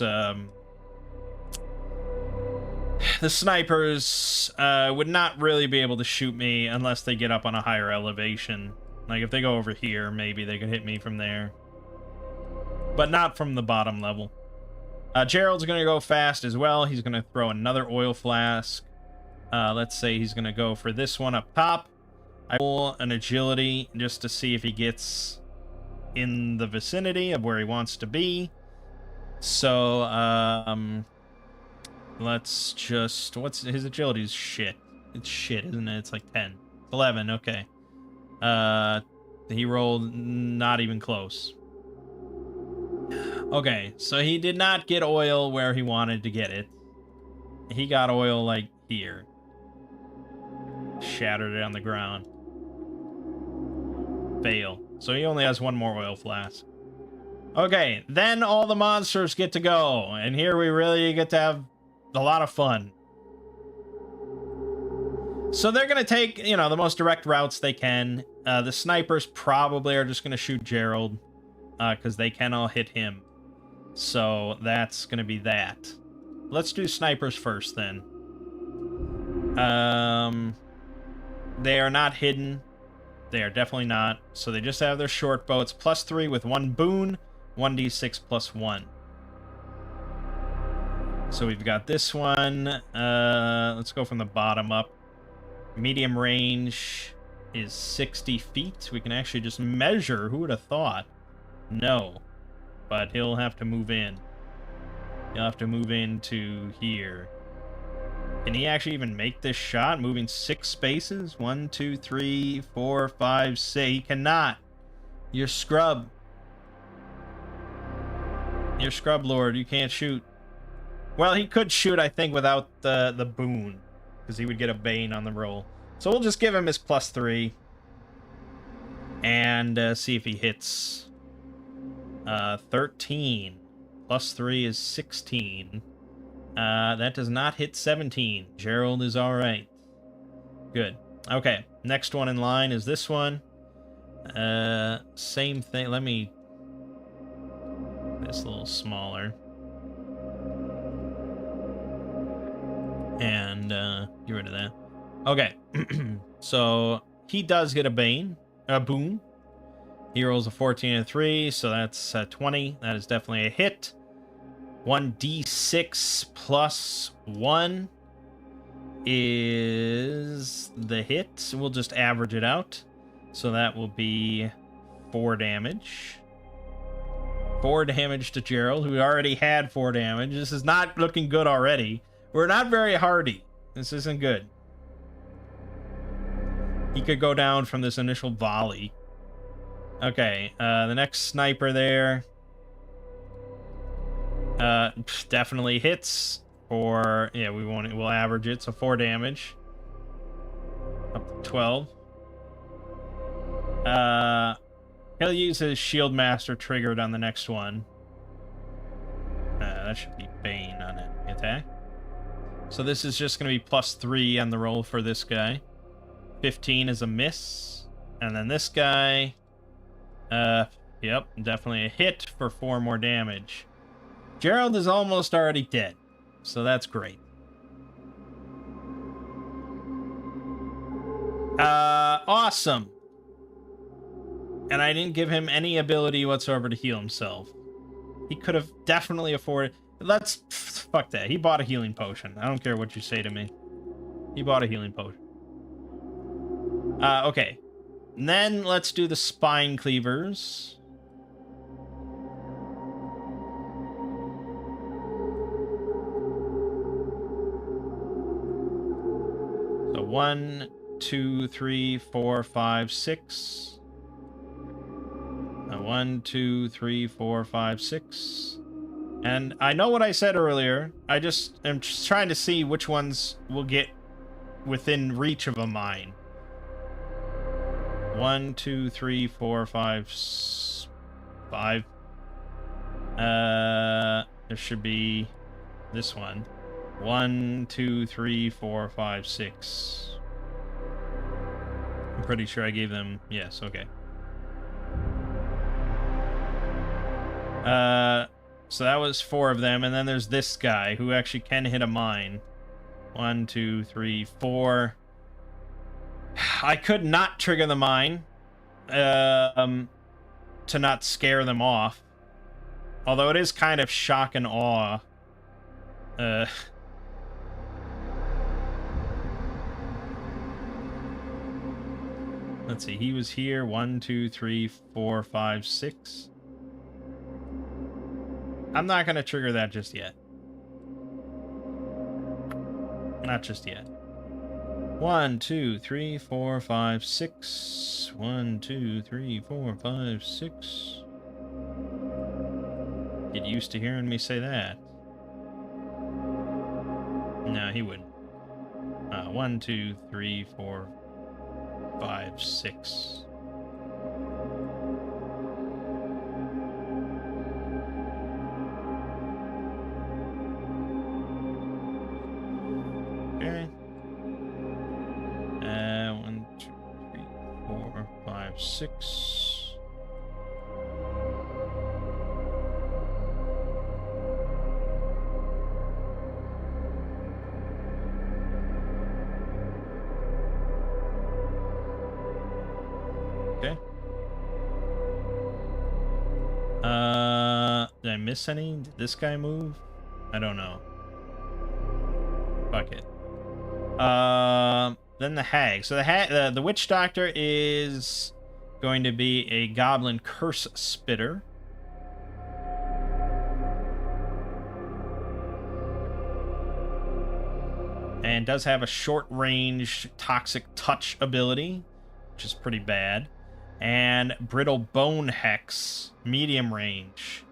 the snipers would not really be able to shoot me unless they get up on a higher elevation. Like, if they go over here, maybe they could hit me from there. But not from the bottom level. Gerald's going to go fast as well. He's going to throw another oil flask. Let's say he's going to go for this one up top. I roll an agility just to see if he gets in the vicinity of where he wants to be. So, let's just... What's his agility? Is shit. It's shit, isn't it? It's like 10. It's 11, okay. He rolled not even close. Okay, so he did not get oil where he wanted to get it. He got oil, like, here. Shattered it on the ground. Fail. So he only has one more oil flask. Okay, then all the monsters get to go. And here we really get to have a lot of fun. So they're going to take, you know, the most direct routes they can. The snipers probably are just going to shoot Gerald. Because they can all hit him. So that's going to be that. Let's do snipers first then. They are not hidden. They are definitely not. So they just have their short bow. It's +3 with 1 boon. 1d6 +1. So we've got this one. Let's go from the bottom up. Medium range is 60 feet. We can actually just measure. Who would have thought? No. But he'll have to move in. He'll have to move into here. Can he actually even make this shot? Moving 6 spaces? 1, 2, 3, 4, 5, 6. He cannot. You're scrub. You're scrub lord. You can't shoot. Well, he could shoot, I think, without the boon. because he would get a Bane on the roll. So we'll just give him his +3 and see if he hits. 13 +3 is 16. That does not hit 17. Gerald is all right. Good. Okay, next one in line is this one. Same thing. Let me... This a little smaller. And, get rid of that. Okay. So, he does get a Bane. A Boon. He rolls a 14 and a 3, so that's 20. That is definitely a hit. 1d6 plus 1 is the hit. We'll just average it out. So that will be 4 damage. 4 damage to Gerald, who already had 4 damage. This is not looking good already. We're not very hardy. This isn't good. He could go down from this initial volley. Okay, the next sniper there. Definitely hits. Or, yeah, we'll average it, so 4 damage. Up to 12. He'll use his Shield Master triggered on the next one. That should be Bane on it. Attack. So this is just going to be +3 on the roll for this guy. 15 is a miss. And then this guy... Yep, definitely a hit for 4 more damage. Gerald is almost already dead, so that's great. Awesome. And I didn't give him any ability whatsoever to heal himself. He could have definitely afforded... Fuck that. He bought a healing potion. I don't care what you say to me. He bought a healing potion. Okay. And then let's do the spine cleavers. So 1, 2, 3, 4, 5, 6. 1, 2, 3, 4, 5, 6. And I know what I said earlier. I just am just trying to see which ones will get within reach of a mine. 1, 2, 3, 4, 5, 5. There should be this one. 1, 2, 3, 4, 5, 6. I'm pretty sure I gave them... Yes, okay. So that was 4 of them, and then there's this guy who actually can hit a mine. 1, 2, 3, 4. I could not trigger the mine to not scare them off. Although it is kind of shock and awe. Let's see, he was here. 1, 2, 3, 4, 5, 6. I'm not going to trigger that just yet. Not just yet. 1, 2, 3, 4, 5, 6. 1, 2, 3, 4, 5, 6. Get used to hearing me say that. No, he wouldn't. 1, 2, 3, 4, 5, 6. Okay. 1, 2, 3, 4, 5, 6. Okay. Did I miss any? Did this guy move? I don't know. Fuck it. Then the hag. So the witch doctor is going to be a goblin curse spitter. And does have a short range toxic touch ability, which is pretty bad. And brittle bone hex, medium range,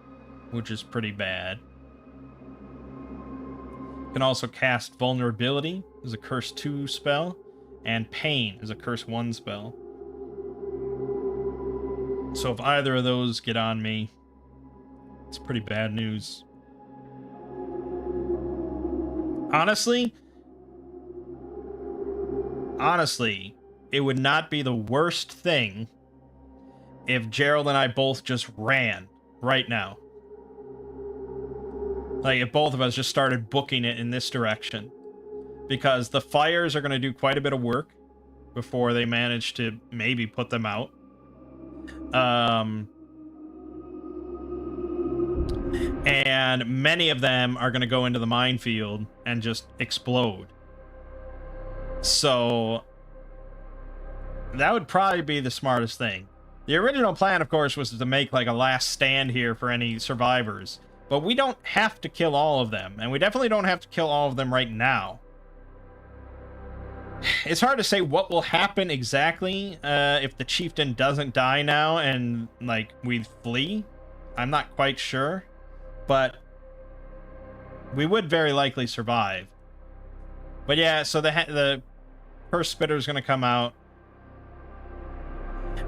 which is pretty bad. Can also cast vulnerability, is a curse 2 spell, and Pain is a curse 1 spell. So if either of those get on me, it's pretty bad news. Honestly, it would not be the worst thing if Gerald and I both just ran right now. Like, if both of us just started booking it in this direction. Because the fires are going to do quite a bit of work before they manage to maybe put them out. And many of them are going to go into the minefield and just explode. So that would probably be the smartest thing. The original plan, of course, was to make like a last stand here for any survivors. But we don't have to kill all of them. And we definitely don't have to kill all of them right now. It's hard to say what will happen exactly if the chieftain doesn't die now and, like, we flee. I'm not quite sure. But we would very likely survive. But yeah, so the Curse Spitter is going to come out.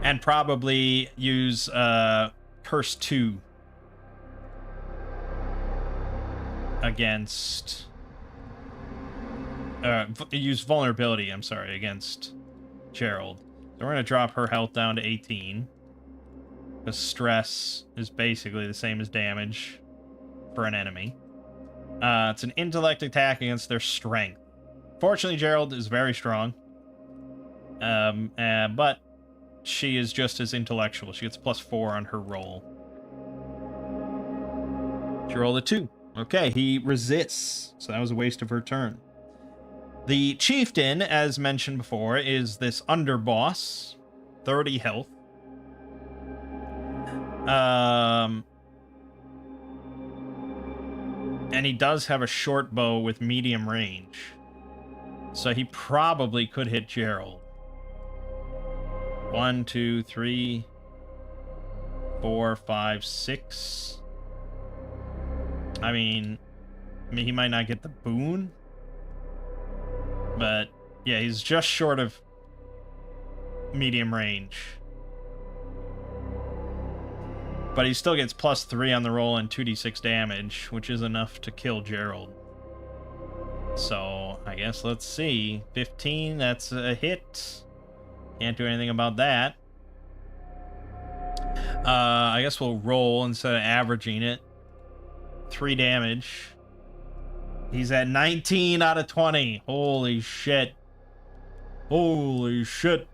And probably use Curse 2 against... use Vulnerability, I'm sorry, against Gerald. So we're going to drop her health down to 18. Because Stress is basically the same as damage for an enemy. It's an intellect attack against their strength. Fortunately, Gerald is very strong. But she is just as intellectual. She gets +4 on her roll. She rolled a 2. Okay, he resists. So that was a waste of her turn. The chieftain, as mentioned before, is this underboss. 30 health. And he does have a short bow with medium range. So he probably could hit Gerald. 1, 2, 3, 4, 5, 6. I mean, he might not get the boon. But, yeah, he's just short of medium range. But he still gets +3 on the roll and 2d6 damage, which is enough to kill Gerald. So, I guess let's see. 15, that's a hit. Can't do anything about that. I guess we'll roll instead of averaging it. 3 damage. He's at 19 out of 20. Holy shit. Holy shit.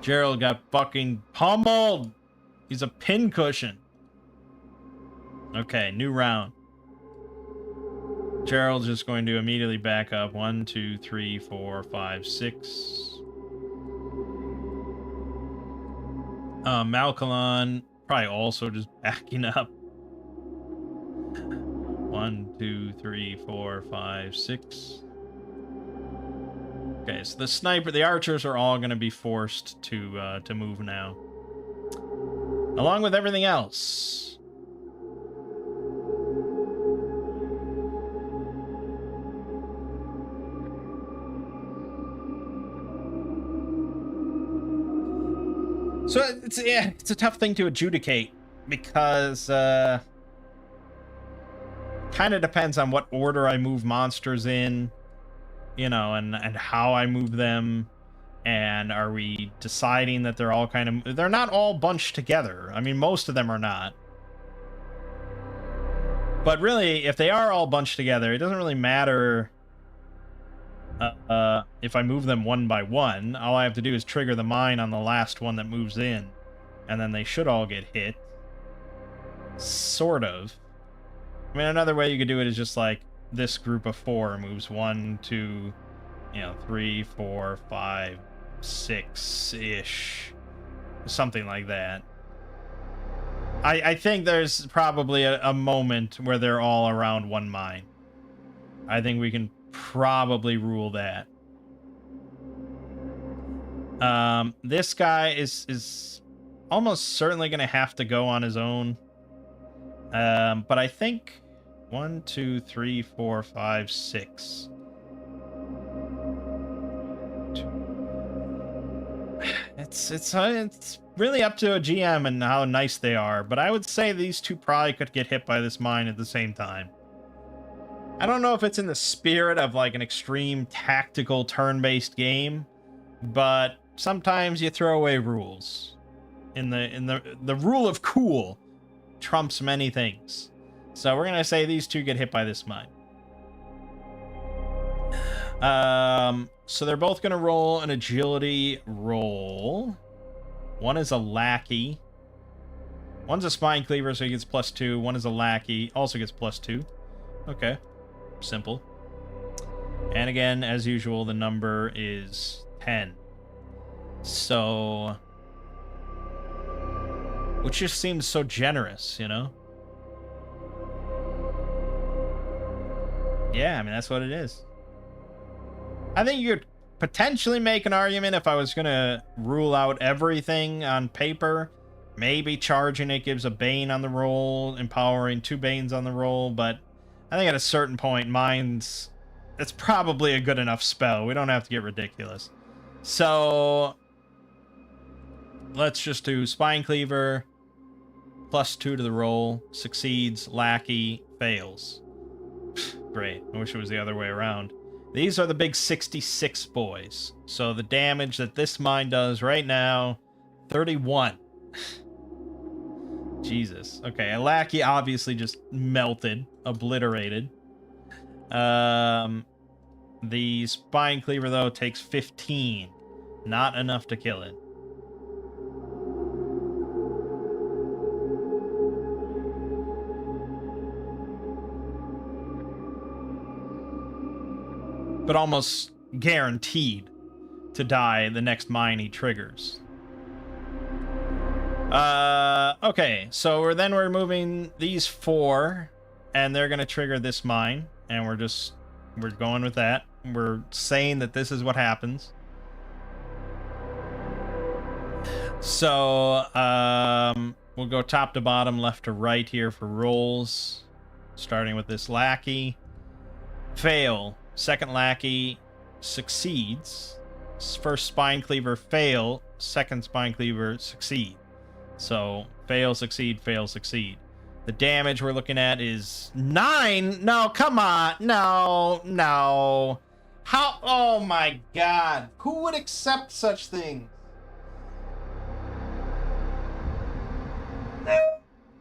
Gerald got fucking pummeled. He's a pincushion. Okay, new round. Gerald's just going to immediately back up. 1, 2, 3, 4, 5, 6. Malkalon probably also just backing up. 1, 2, 3, 4, 5, 6. Okay, so the archers are all going to be forced to move now, along with everything else. So it's a tough thing to adjudicate because kind of depends on what order I move monsters in, you know, and how I move them. And are we deciding that they're all they're not all bunched together. I mean, most of them are not. But really, if they are all bunched together, it doesn't really matter if I move them one by one. All I have to do is trigger the mine on the last one that moves in, and then they should all get hit. Sort of. I mean, another way you could do it is just like this group of 4 moves 1, 2, 3, 4, 5, 6-ish. Something like that. I think there's probably a moment where they're all around one mine. I think we can probably rule that. This guy is almost certainly going to have to go on his own. But I think 1, 2, 3, 4, 5, 6. it's really up to a GM and how nice they are, but I would say these two probably could get hit by this mine at the same time. I don't know if it's in the spirit of like an extreme tactical turn-based game, but sometimes you throw away rules. In the rule of cool trumps many things. So we're gonna say these two get hit by this mine. So they're both gonna roll an agility roll. One is a lackey. One's a spine cleaver, so he gets +2. One is a lackey, also gets +2. Okay. Simple. And again, as usual, the number is 10. So... which just seems so generous, you know? Yeah, I mean, that's what it is. I think you could potentially make an argument if I was going to rule out everything on paper. Maybe charging it gives a Bane on the roll, empowering 2 Banes on the roll, but I think at a certain point, mine's... it's probably a good enough spell. We don't have to get ridiculous. So... let's just do Spine Cleaver, +2 to the roll, succeeds, lackey, fails. Great. I wish it was the other way around. These are the big 66 boys. So the damage that this mine does right now, 31. Jesus. Okay, a lackey obviously just melted, obliterated. The spine cleaver, though, takes 15. Not enough to kill it. But almost guaranteed to die the next mine he triggers. Okay, so we're moving these 4, and they're gonna trigger this mine, and we're going with that. We're saying that this is what happens. So, we'll go top to bottom, left to right here for rolls, starting with this lackey. Fail. Second lackey succeeds. First spine cleaver fail. Second spine cleaver succeed. So fail, succeed, fail, succeed. The damage we're looking at is 9. No, come on. No. How? Oh my god. Who would accept such things?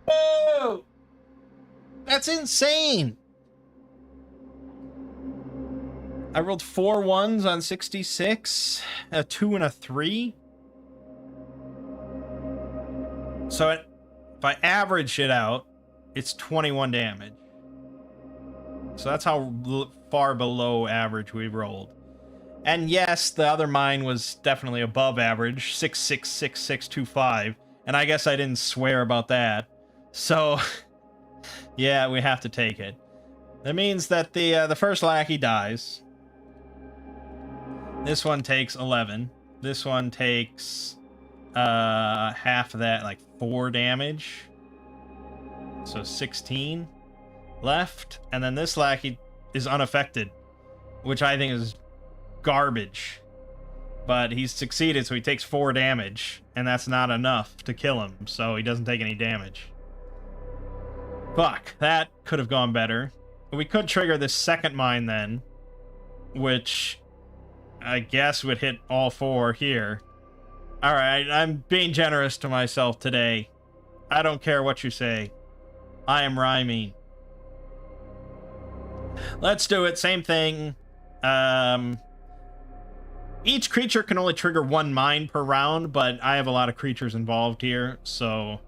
No. That's insane. I rolled 4 1s on 66, a 2 and a 3. So if I average it out, it's 21 damage. So that's how far below average we rolled. And yes, the other mine was definitely above average, 666625, and I guess I didn't swear about that. So yeah, we have to take it. That means that the first lackey dies. This one takes 11. This one takes half of that, like 4 damage. So 16 left. And then this lackey is unaffected, which I think is garbage. But he's succeeded, so he takes 4 damage. And that's not enough to kill him, so he doesn't take any damage. Fuck, that could have gone better. We could trigger this second mine then, which I guess would hit all 4 here. Alright, I'm being generous to myself today. I don't care what you say. I am rhyming. Let's do it, same thing. Each creature can only trigger 1 mine per round, but I have a lot of creatures involved here, so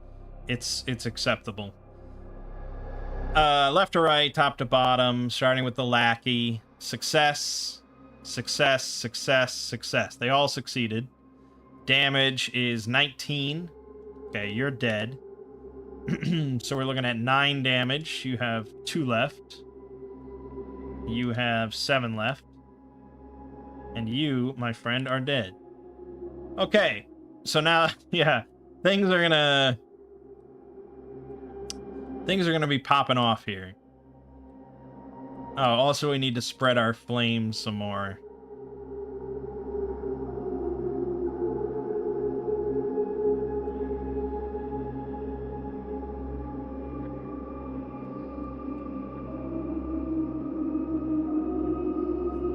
it's acceptable. Left to right, top to bottom, starting with the lackey. Success. Success, success, success. They all succeeded. Damage is 19. Okay, you're dead. So we're looking at 9 damage. You have 2 left. You have 7 left. And you, my friend, are dead. Okay, so now, yeah, things are gonna be popping off here. Oh, also we need to spread our flames some more.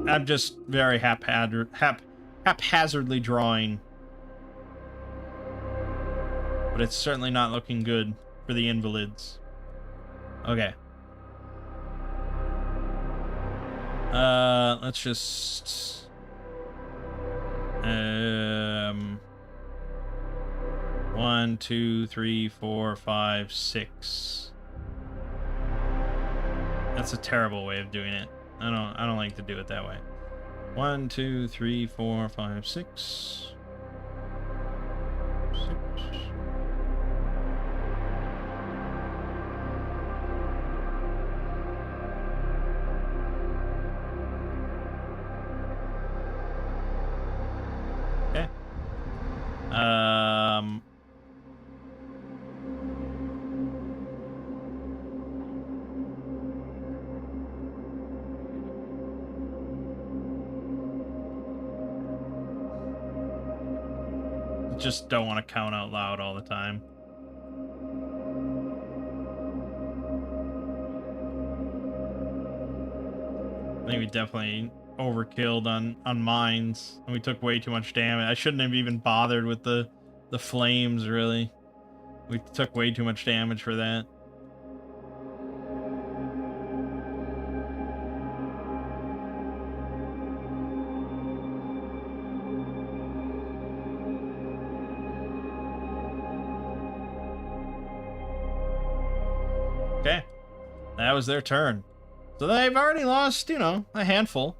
I'm just very haphazardly drawing. But it's certainly not looking good for the invalids. Okay. Let's just... 1, 2, 3, 4, 5, 6. That's a terrible way of doing it. I don't like to do it that way. 1, 2, 3, 4, 5, 6. 6. Okay. Just don't want to count out loud all the time. I think we definitely overkilled on mines, and we took way too much damage. I shouldn't have even bothered with the flames, really. We took way too much damage for that. Okay, that was their turn. So they've already lost, you know, a handful.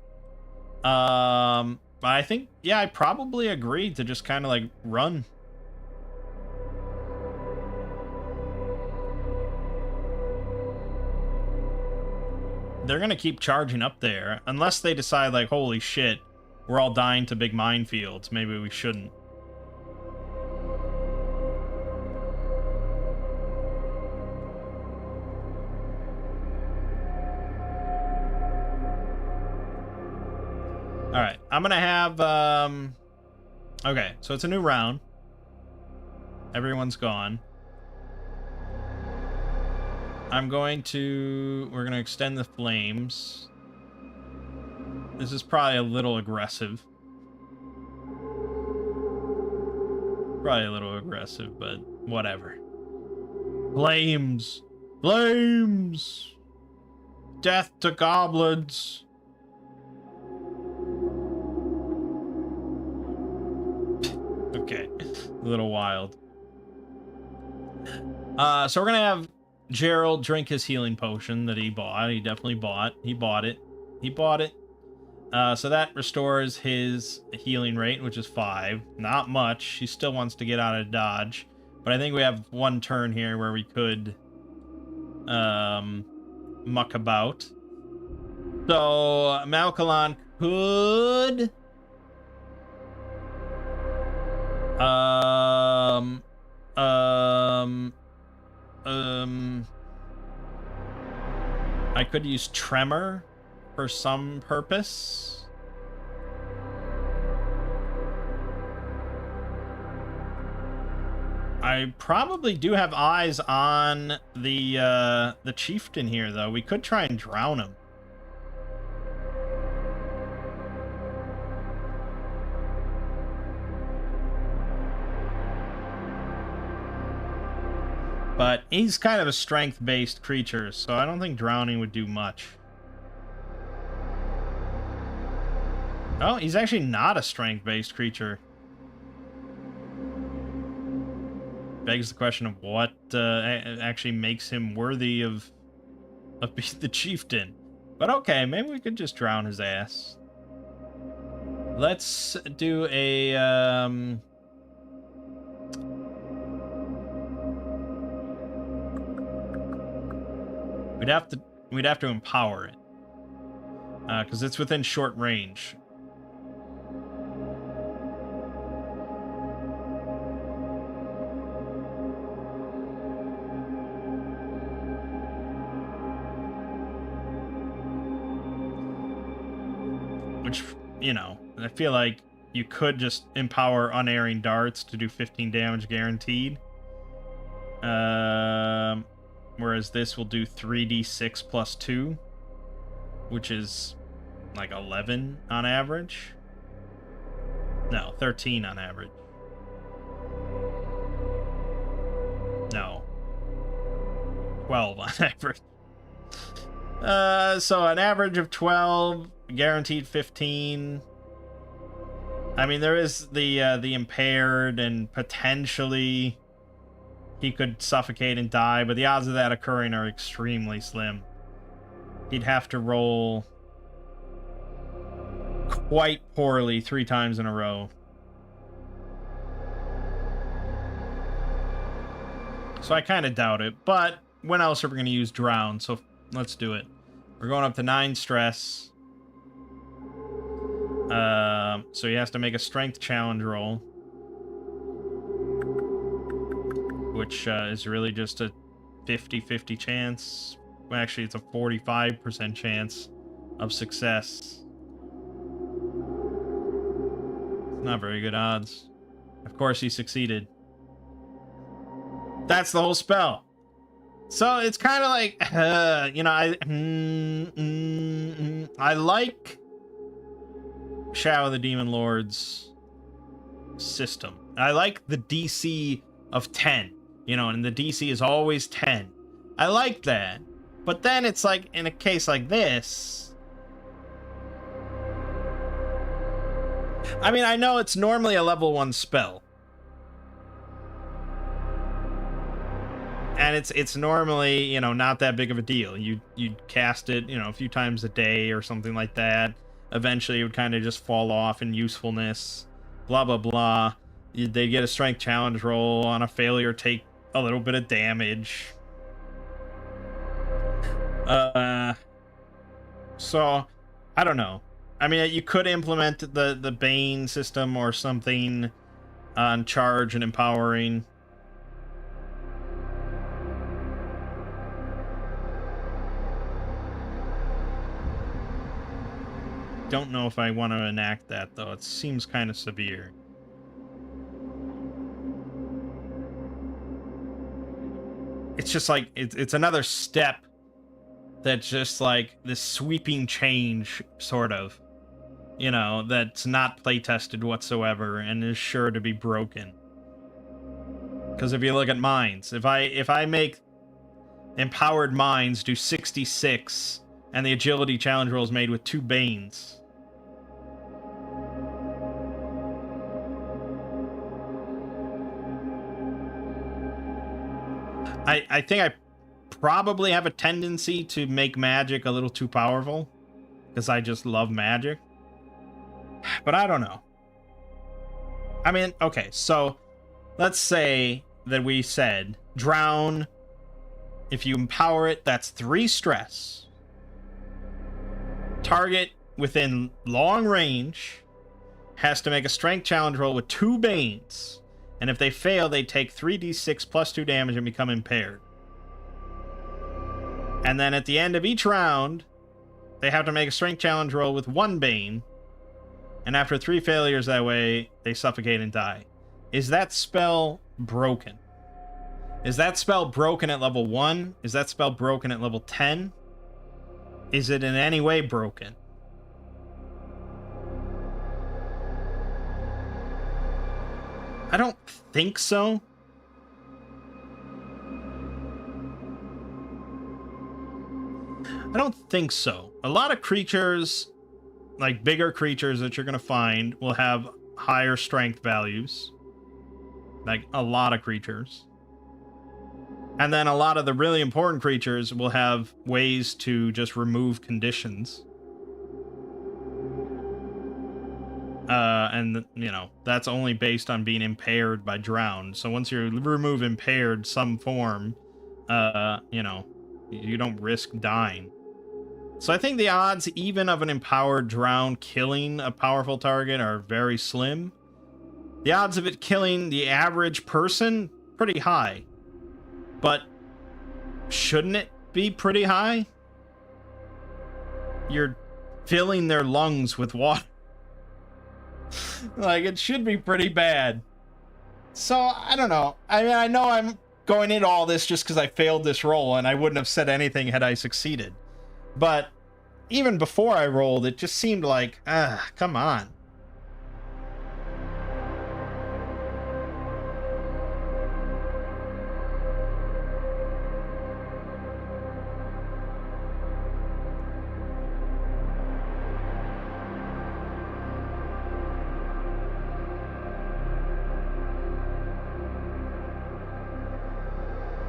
But I think, yeah, I probably agreed to just kind of like run. They're gonna keep charging up there unless they decide like, holy shit, we're all dying to big minefields. Maybe we shouldn't. All right, I'm gonna have okay, so it's a new round. Everyone's gone. We're gonna extend the flames. This is probably a little aggressive. Probably a little aggressive, but whatever. Flames! Flames! Death to goblins! Okay, a little wild. So we're gonna have Gerald drink his healing potion that he bought. He definitely bought. He bought it. He bought it. So that restores his healing rate, which is 5. Not much. He still wants to get out of dodge. But I think we have one turn here where we could muck about. So Malkalon could I could use Tremor for some purpose. I probably do have eyes on the chieftain here, though. We could try and drown him. But he's kind of a strength-based creature, so I don't think drowning would do much. Oh, he's actually not a strength-based creature. Begs the question of what actually makes him worthy of being the chieftain. But okay, maybe we could just drown his ass. Let's do a we'd have to empower it because it's within short range. Which, you know, I feel like you could just empower unerring darts to do 15 damage guaranteed. Whereas this will do 3d6 plus 2, which is like 11 on average. No, 13 on average. No. 12 on average. So an average of 12, guaranteed 15. I mean, there is the impaired, and potentially he could suffocate and die, but the odds of that occurring are extremely slim. He'd have to roll quite poorly 3 times in a row. So I kind of doubt it, but when else are we going to use Drown? So let's do it. We're going up to 9 stress. So he has to make a strength challenge roll, which is really just a 50-50 chance. Well, actually, it's a 45% chance of success. Not very good odds. Of course, he succeeded. That's the whole spell. So it's kind of like, you know, I like Shadow of the Demon Lord's system. I like the DC of 10, you know, and the DC is always 10. I like that. But then it's like, in a case like this, I mean, I know it's normally a level 1 spell. And it's normally, you know, not that big of a deal. You'd cast it, you know, a few times a day or something like that. Eventually it would kind of just fall off in usefulness. Blah, blah, blah. They get a strength challenge roll. On a failure, take a little bit of damage. So, I don't know. I mean, you could implement the Bane system or something on charge and empowering. Don't know if I want to enact that, though. It seems kind of severe. It's just like, it's another step that's just like this sweeping change, sort of. You know, that's not play-tested whatsoever and is sure to be broken. Because if you look at mines, if I make empowered mines do 66 and the agility challenge roll is made with 2 Banes, I think I probably have a tendency to make magic a little too powerful because I just love magic. But I don't know. I mean, okay, so let's say that we said Drown, if you empower it, that's 3 stress. Target within long range has to make a strength challenge roll with 2 Banes. And if they fail, they take 3d6 plus 2 damage and become impaired. And then at the end of each round, they have to make a strength challenge roll with 1 Bane. And after 3 failures that way, they suffocate and die. Is that spell broken? Is that spell broken at level 1? Is that spell broken at level 10? Is it in any way broken? I don't think so. I don't think so. A lot of creatures, like bigger creatures that you're going to find, will have higher strength values. Like a lot of creatures. And then a lot of the really important creatures will have ways to just remove conditions. And, you know, that's only based on being impaired by Drown. So once you remove impaired some form, you know, you don't risk dying. So I think the odds even of an empowered Drown killing a powerful target are very slim. The odds of it killing the average person, pretty high. But shouldn't it be pretty high? You're filling their lungs with water. Like, it should be pretty bad. So, I don't know. I mean, I know I'm going into all this just because I failed this roll, and I wouldn't have said anything had I succeeded. But even before I rolled, it just seemed like, come on.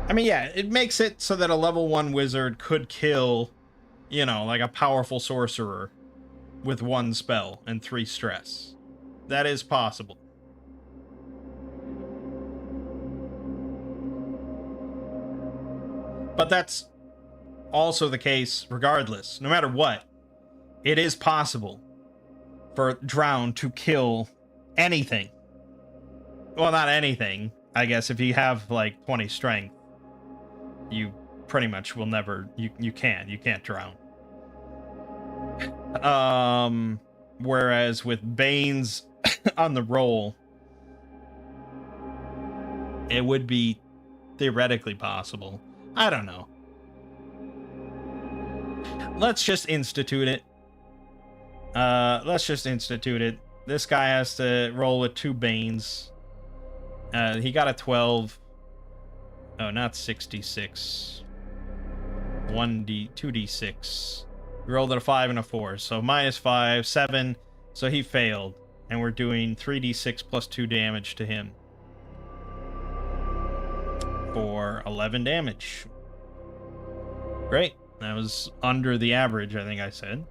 I mean, yeah, it makes it so that a level 1 wizard could kill, you know, like a powerful sorcerer with 1 spell and 3 stress. That is possible. But that's also the case regardless. No matter what, it is possible for Drown to kill anything. Well, not anything. I guess if you have like 20 strength, you pretty much will never, you can't drown. Whereas with Bane's on the roll, it would be theoretically possible. I don't know. Let's just institute it. Let's just institute it. This guy has to roll with 2 Banes. He got a 12. Oh, not 66. 2d6. We rolled at a 5 and a 4. So -5, 7. So he failed. And we're doing 3d6 plus 2 damage to him. For 11 damage. Great. That was under the average, I think I said.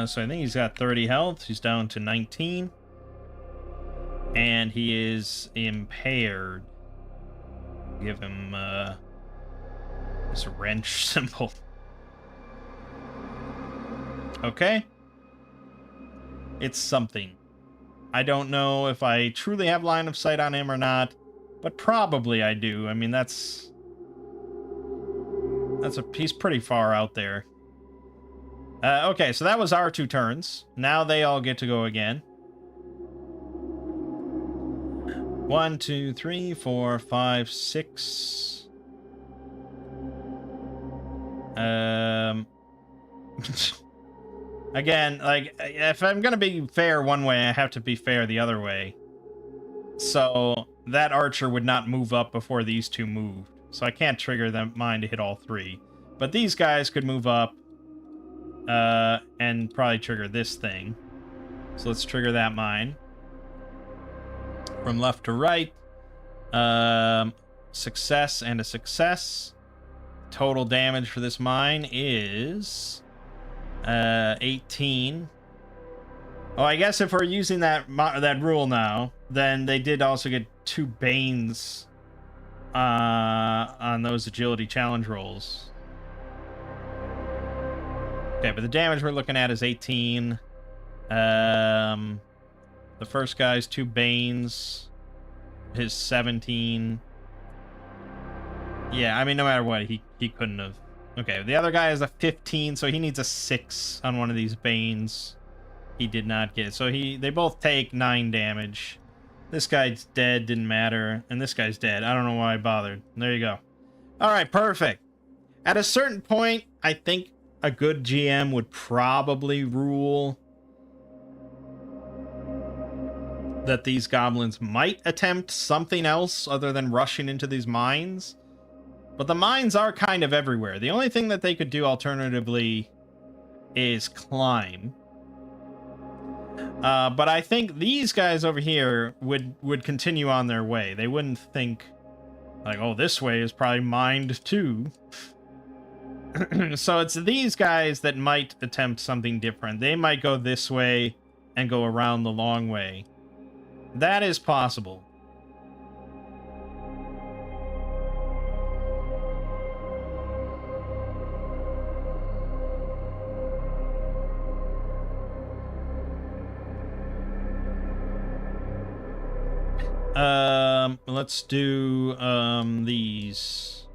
So I think he's got 30 health. He's down to 19. And he is impaired. Give him this wrench symbol. Okay. It's something. I don't know if I truly have line of sight on him or not, but probably I do. I mean, he's pretty far out there. Okay, so that was our 2 turns. Now they all get to go again. 1, 2, 3, 4, 5, 6. Again, like, if I'm gonna be fair one way, I have to be fair the other way. So that archer would not move up before these 2 moved. So I can't trigger mine to hit all 3. But these guys could move up and probably trigger this thing. So let's trigger that mine. From left to right. Success and a success. Total damage for this mine is 18. Oh, I guess if we're using that rule now, then they did also get 2 Banes on those agility challenge rolls. Okay, but the damage we're looking at is 18. The first guy's 2 Banes. His 17. Yeah, I mean, no matter what, he couldn't have. Okay, the other guy has a 15, so he needs a 6 on one of these Banes. He did not get it. So they both take 9 damage. This guy's dead, didn't matter. And this guy's dead. I don't know why I bothered. There you go. Alright, perfect. At a certain point, I think a good GM would probably rule that these goblins might attempt something else other than rushing into these mines. But the mines are kind of everywhere. The only thing that they could do alternatively is climb. But I think these guys over here would continue on their way. They wouldn't think, like, oh, this way is probably mined too. So it's these guys that might attempt something different. They might go this way and go around the long way. That is possible. Let's do these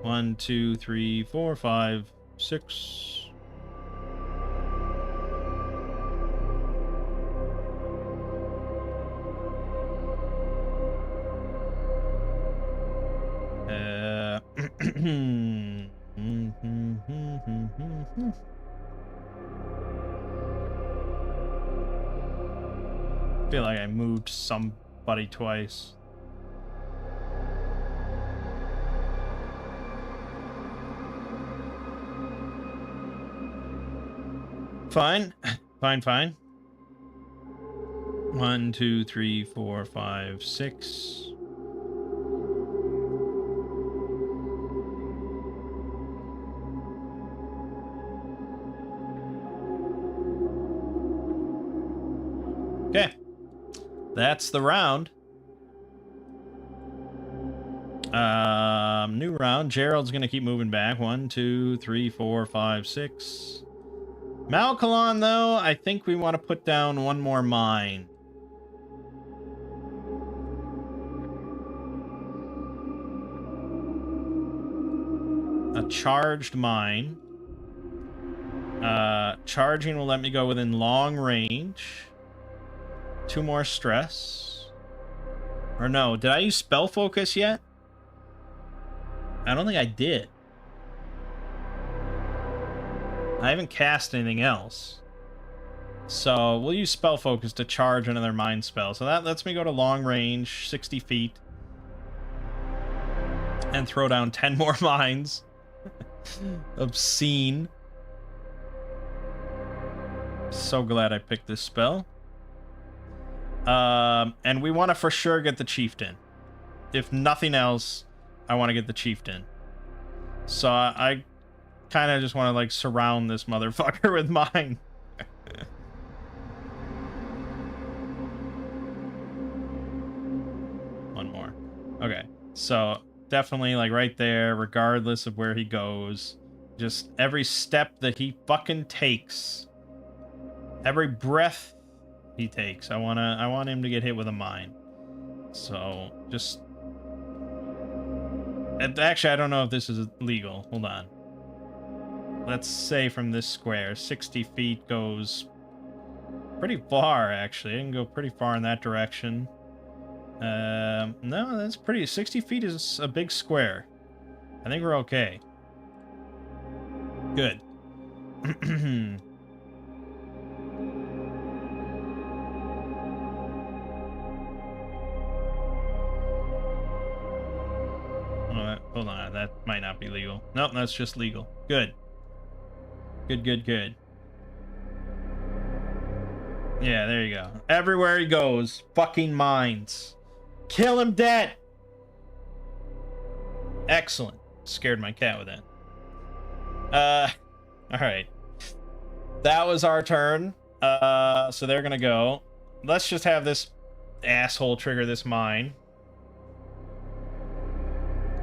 1, 2, 3, 4, 5, 6. Feel like I moved somebody twice. Fine. Fine. 1, 2, 3, 4, 5, 6. Okay. That's the round. New round. Gerald's gonna keep moving back. 1, 2, 3, 4, 5, 6. Malkalon, though, I think we want to put down one more mine. A charged mine. Charging will let me go within long range. 2 more stress. Or no, did I use spell focus yet? I don't think I did. I haven't cast anything else. So we'll use spell focus to charge another mind spell. So that lets me go to long range, 60 feet. And throw down 10 more mines. Obscene. So glad I picked this spell. And we want to for sure get the chieftain. If nothing else, I want to get the chieftain. So I kind of just want to like surround this motherfucker with mine. One more. Okay. So definitely like right there, regardless of where he goes. Just every step that he fucking takes. Every breath he takes. I want him to get hit with a mine. So just actually, I don't know if this is legal. Hold on. Let's say from this square, 60 feet goes pretty far, actually. I can go pretty far in that direction. No, that's pretty... 60 feet is a big square. I think we're okay. Good. Hold on, that might not be legal. Nope, that's just legal. Good. Good. Yeah, there you go. Everywhere he goes, fucking mines. Kill him dead! Excellent. Scared my cat with that. Alright. That was our turn. So they're gonna go. Let's just have this asshole trigger this mine.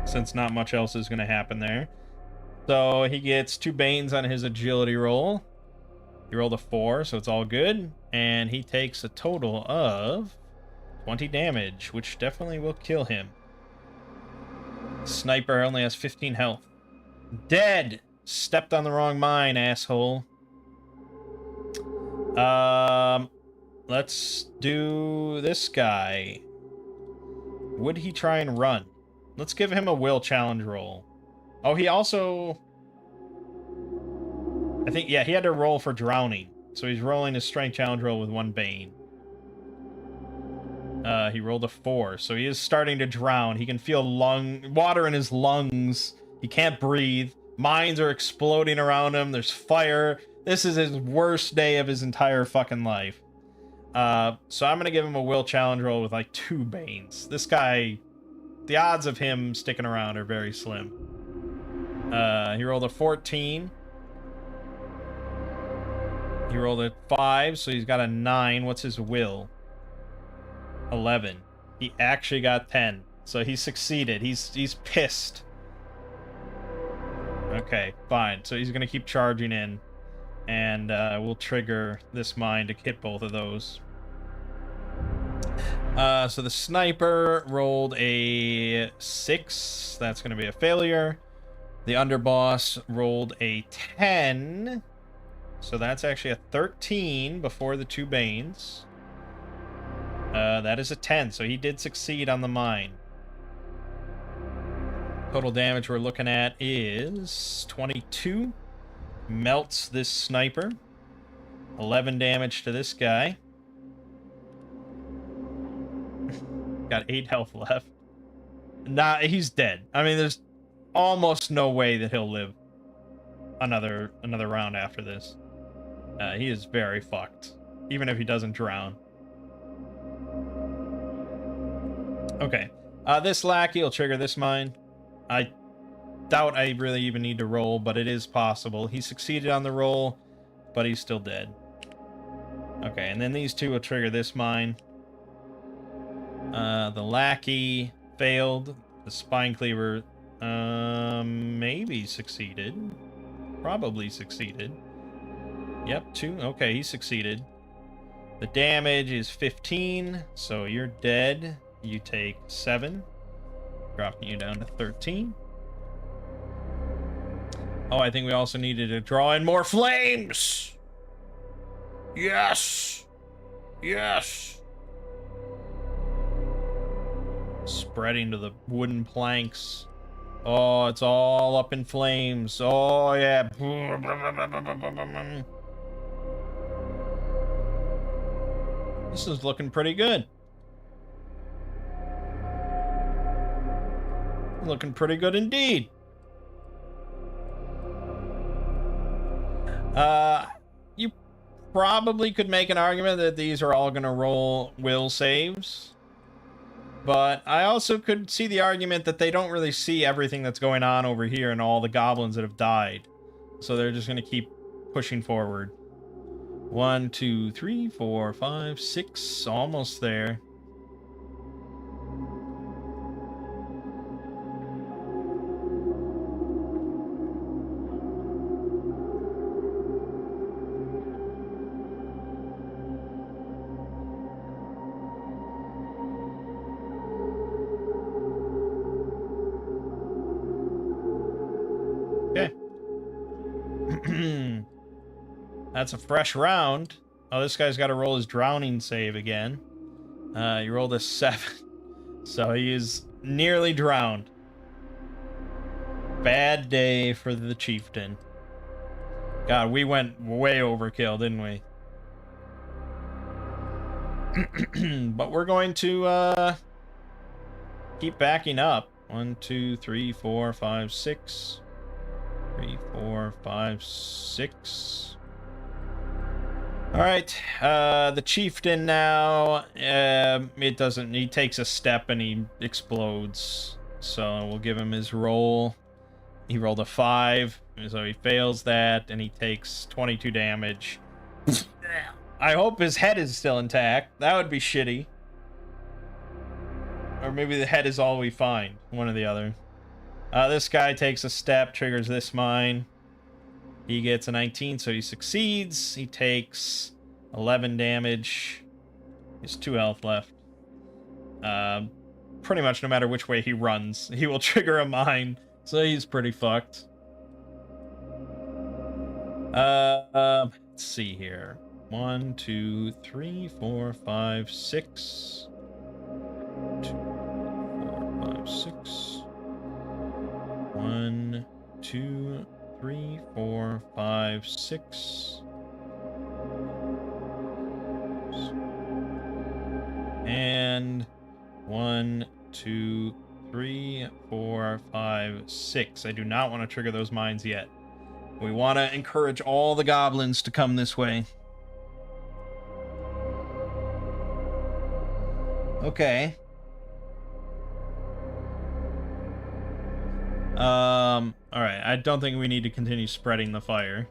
Since not much else is going to happen there. So he gets 2 Banes on his agility roll. He rolled a 4, so it's all good. And he takes a total of 20 damage, which definitely will kill him. Sniper only has 15 health. Dead! Stepped on the wrong mine, asshole. Let's do this guy. Would he try and run? Let's give him a will challenge roll. Oh, he also... I think, yeah, he had to roll for drowning. So he's rolling his strength challenge roll with 1 Bane. He rolled a 4, so he is starting to drown. He can feel water in his lungs. He can't breathe. Mines are exploding around him. There's fire. This is his worst day of his entire fucking life. So I'm going to give him a will challenge roll with like 2 Banes. This guy... The odds of him sticking around are very slim. He rolled a 14. He rolled a 5, so he's got a 9. What's his will? 11. He actually got 10. So he succeeded. He's pissed. Okay, fine. So he's going to keep charging in. And we'll trigger this mine to hit both of those. So the sniper rolled a 6. That's going to be a failure. The underboss rolled a 10. So that's actually a 13 before the 2 Banes. That is a 10, so he did succeed on the mine. Total damage we're looking at is 22. Melts this sniper. 11 damage to this guy. Got 8 health left. Nah, he's dead. I mean, there's almost no way that he'll live another round after this. He is very fucked, even if he doesn't drown. Okay, this lackey will trigger this mine. I doubt I really even need to roll, but it is possible. He succeeded on the roll, but he's still dead. Okay, and then these two will trigger this mine. The lackey failed. The spine cleaver, maybe succeeded. Probably succeeded. Yep, 2. Okay, he succeeded. The damage is 15, so you're dead. You take 7, dropping you down to 13. Oh, I think we also needed to draw in more flames! Yes! Yes! Spreading to the wooden planks. Oh, it's all up in flames. Oh, yeah. This is looking pretty good. Looking pretty good indeed. You probably could make an argument that these are all going to roll will saves. But I also could see the argument that they don't really see everything that's going on over here and all the goblins that have died. So they're just going to keep pushing forward. 1, 2, 3, 4, 5, 6. Almost there. Okay. That's a fresh round. Oh, this guy's got to roll his drowning save again. He rolled a 7. So he is nearly drowned. Bad day for the chieftain. God, we went way overkill, didn't we? But we're going to keep backing up. 1, 2, 3, 4, 5, 6. 3, 4, 5, 6. All right, the chieftain now. It doesn't. He takes a step and he explodes. So we'll give him his roll. He rolled a 5, so he fails that, and he takes 22 damage. I hope his head is still intact. That would be shitty. Or maybe the head is all we find. One or the other. This guy takes a step, triggers this mine. He gets a 19, so he succeeds. He takes 11 damage. He has 2 health left. Pretty much no matter which way he runs, he will trigger a mine. So he's pretty fucked. Let's see here. 1, 2, 3, 4, 5, 6. 2, 4, 5, 6. 1, 2, 3, 4, 5, 6. And 1, 2, 3, 4, 5, 6. I do not want to trigger those mines yet. We want to encourage all the goblins to come this way. Okay. Alright, I don't think we need to continue spreading the fire.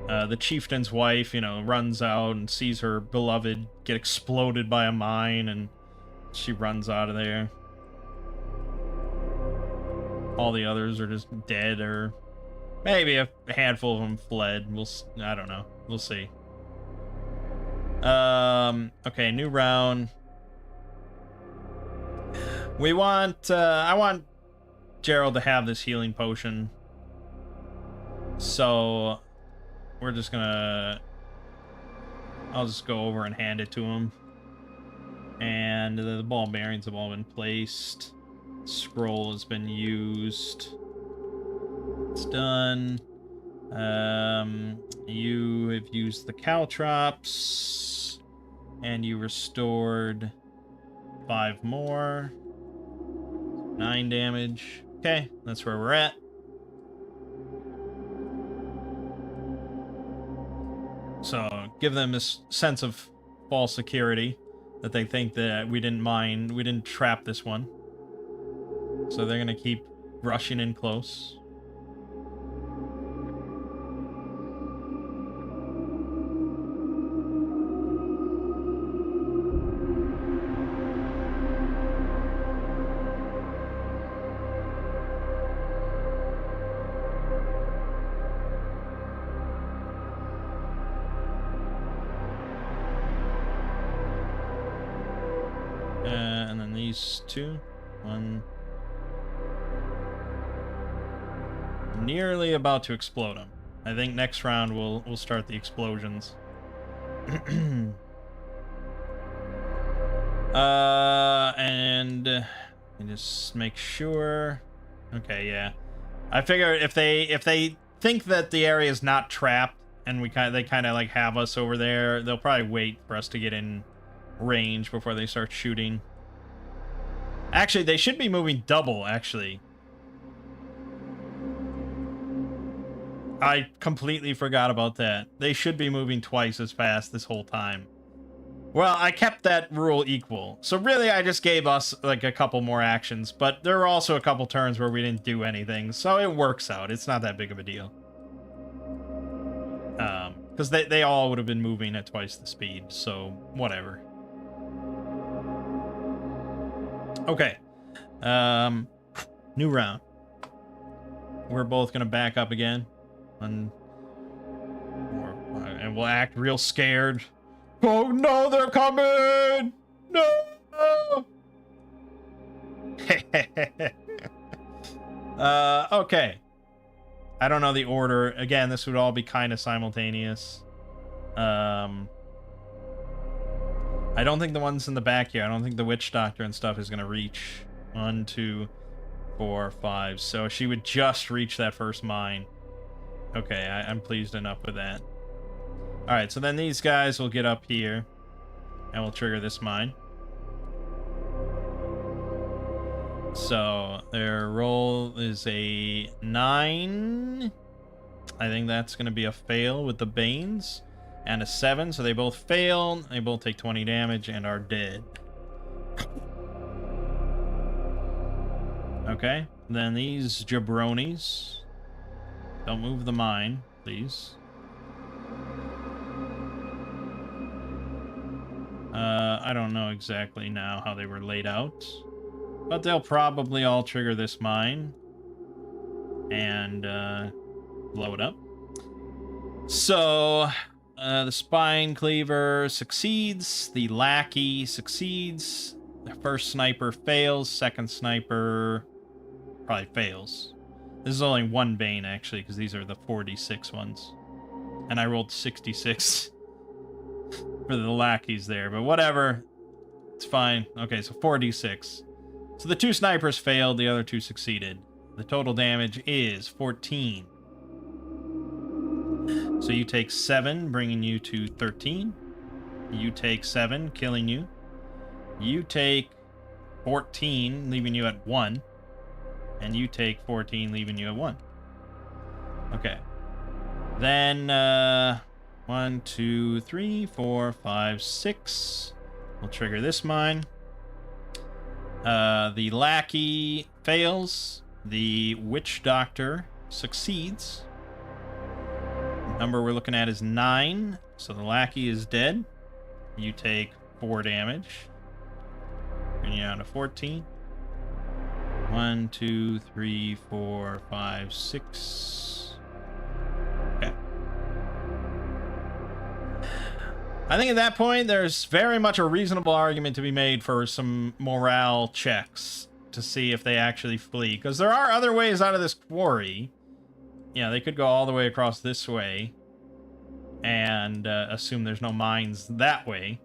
The chieftain's wife, runs out and sees her beloved get exploded by a mine, and she runs out of there. All the others are just dead, or maybe a handful of them fled. I don't know. We'll see. Okay, new round. I want Gerald to have this healing potion. So we're just gonna... I'll just go over and hand it to him. And the ball bearings have all been placed. Scroll has been used. It's done. You have used the caltrops, and you restored 5 more. 9 damage. Okay, that's where we're at. So give them this sense of false security that they think that we didn't trap this one. So they're gonna keep rushing in close. And then these 2. 1. Nearly about to explode them. I think next round we'll start the explosions. And just make sure. Okay, yeah. I figure if they think that the area is not trapped and they kind of like have us over there, they'll probably wait for us to get in range before they start shooting. Actually, they should be moving double, actually. I completely forgot about that. They should be moving twice as fast this whole time. Well, I kept that rule equal. So really, I just gave us like a couple more actions, but there were also a couple turns where we didn't do anything, so it works out. It's not that big of a deal. Because they all would have been moving at twice the speed, so whatever. Okay. New round. We're both gonna back up again. And we'll act real scared. Oh no, they're coming! No! Okay. I don't know the order. Again, this would all be kind of simultaneous. I don't think the ones in the back here, I don't think the witch doctor and stuff is going to reach. 1, 2, 4, 5. So she would just reach that first mine. Okay, I'm pleased enough with that. Alright, so then these guys will get up here. And we'll trigger this mine. So their roll is a 9. I think that's going to be a fail with the Banes. And a 7, so they both fail. They both take 20 damage and are dead. Okay, then these jabronis. Don't move the mine, please. I don't know exactly now how they were laid out. But they'll probably all trigger this mine. And, blow it up. So, the Spine Cleaver succeeds. The Lackey succeeds. The first sniper fails. Second sniper probably fails. This is only 1 Bane, actually, because these are the 46 ones. And I rolled 66 for the lackeys there, but whatever. It's fine. Okay, so 4d6. So the 2 snipers failed, the other 2 succeeded. The total damage is 14. So you take 7, bringing you to 13. You take 7, killing you. You take 14, leaving you at 1. And you take 14, leaving you at 1. Okay. Then, 1, 2, 3, 4, 5, 6. We'll trigger this mine. The lackey fails. The witch doctor succeeds. The number we're looking at is 9. So the lackey is dead. You take 4 damage. Bring you down to 14. 1, 2, 3, 4, 5, 6. Okay. I think at that point, there's very much a reasonable argument to be made for some morale checks to see if they actually flee. Because there are other ways out of this quarry. Yeah, they could go all the way across this way and assume there's no mines that way.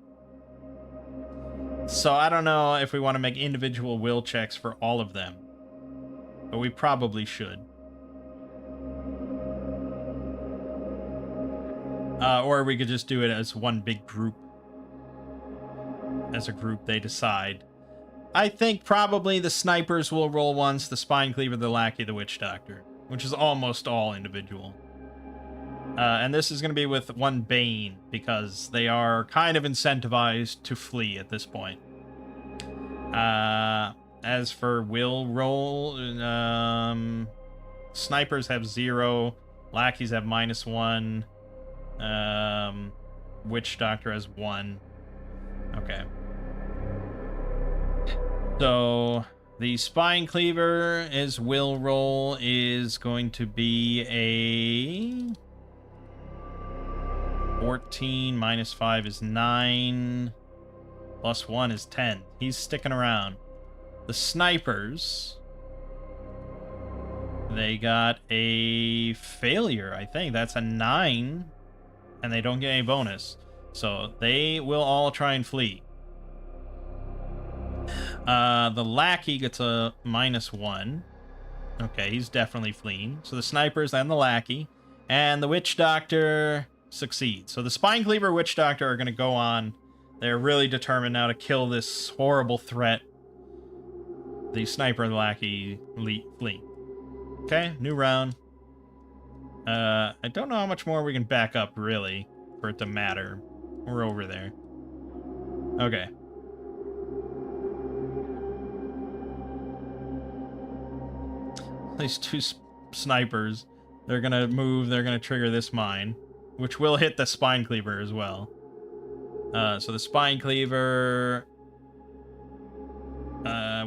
So I don't know if we want to make individual will checks for all of them, but we probably should. Or we could just do it as one big group. As a group, they decide. I think probably the snipers will roll once, the spine cleaver, the lackey, the witch doctor, which is almost all individual. And this is going to be with one bane, because they are kind of incentivized to flee at this point. As for will roll, snipers have 0, lackeys have -1, witch doctor has 1. Okay. So the spine cleaver is will roll is going to be a 14 -5 is 9 +1 is 10. He's sticking around. The snipers, they got a failure, I think. That's a 9, and they don't get any bonus. So they will all try and flee. The lackey gets a -1. Okay, he's definitely fleeing. So the snipers and the lackey. And the witch doctor succeeds. So the spine cleaver, witch doctor are going to go on. They're really determined now to kill this horrible threat. The sniper and the lackey flee. Okay, new round. I don't know how much more we can back up, really, for it to matter. We're over there. Okay. These two snipers, they're gonna move, they're gonna trigger this mine, which will hit the spine cleaver as well. So the spine cleaver,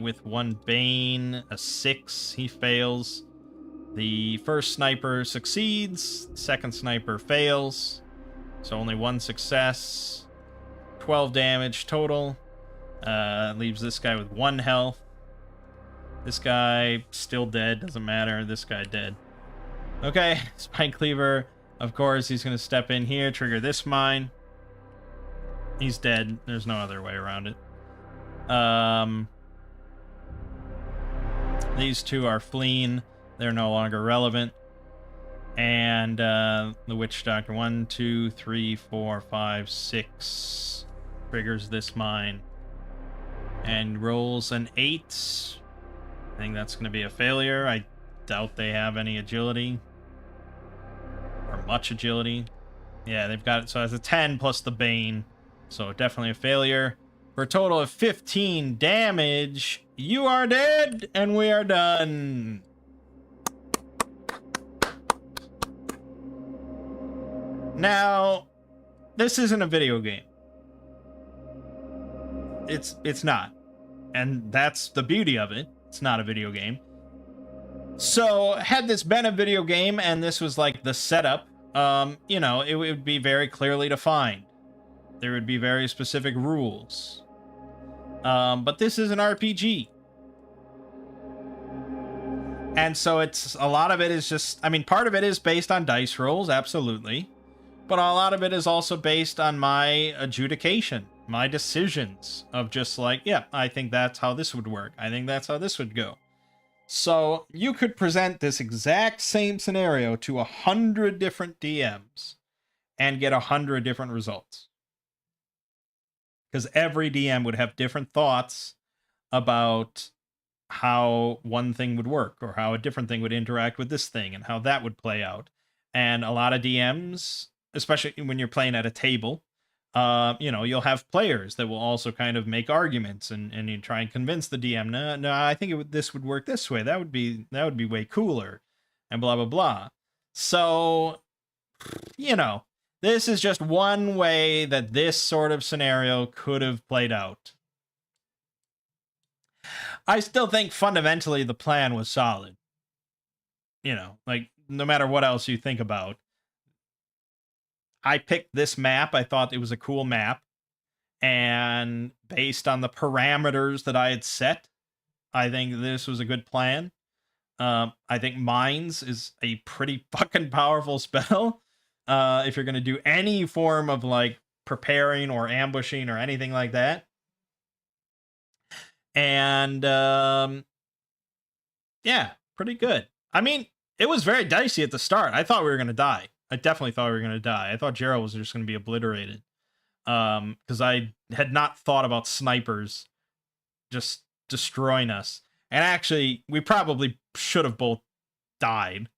with 1 bane, a 6, he fails. The first sniper succeeds, second sniper fails, so only 1 success. 12 damage total. Leaves this guy with 1 health. This guy still dead, doesn't matter. This guy dead. Okay, spine cleaver, of course, he's going to step in here, trigger this mine. He's dead. There's no other way around it. These two are fleeing. They're no longer relevant. And the witch doctor, 1, 2, 3, 4, 5, 6, triggers this mine and rolls an 8. I think that's going to be a failure. I doubt they have any agility or much agility. Yeah, they've got it. So it's a 10 plus the bane. So definitely a failure. For a total of 15 damage, you are dead, and we are done. Now, this isn't a video game. It's not. And that's the beauty of it. It's not a video game. So, had this been a video game and this was like the setup, you know, it would be very clearly defined. There would be very specific rules. But this is an RPG. And so it's a lot of it is just, I mean, part of it is based on dice rolls, absolutely. But a lot of it is also based on my adjudication, my decisions of just like, yeah, I think that's how this would work. I think that's how this would go. So you could present this exact same scenario to 100 different DMs and get 100 different results. Because every DM would have different thoughts about how one thing would work or how a different thing would interact with this thing and how that would play out. And a lot of DMs, especially when you're playing at a table, you know, you'll have players that will also kind of make arguments and you try and convince the DM, no, I think this would work this way. That would be way cooler, and blah, blah, blah. So, you know, this is just one way that this sort of scenario could have played out. I still think fundamentally the plan was solid. You know, like, no matter what else you think about. I picked this map. I thought it was a cool map. And based on the parameters that I had set, I think this was a good plan. I think Mines is a pretty fucking powerful spell. If you're going to do any form of, like, preparing or ambushing or anything like that. And yeah, pretty good. I mean, it was very dicey at the start. I thought we were gonna die. I definitely thought we were gonna die. I thought Gerald was just gonna be obliterated. Because I had not thought about snipers just destroying us. And actually, we probably should have both died.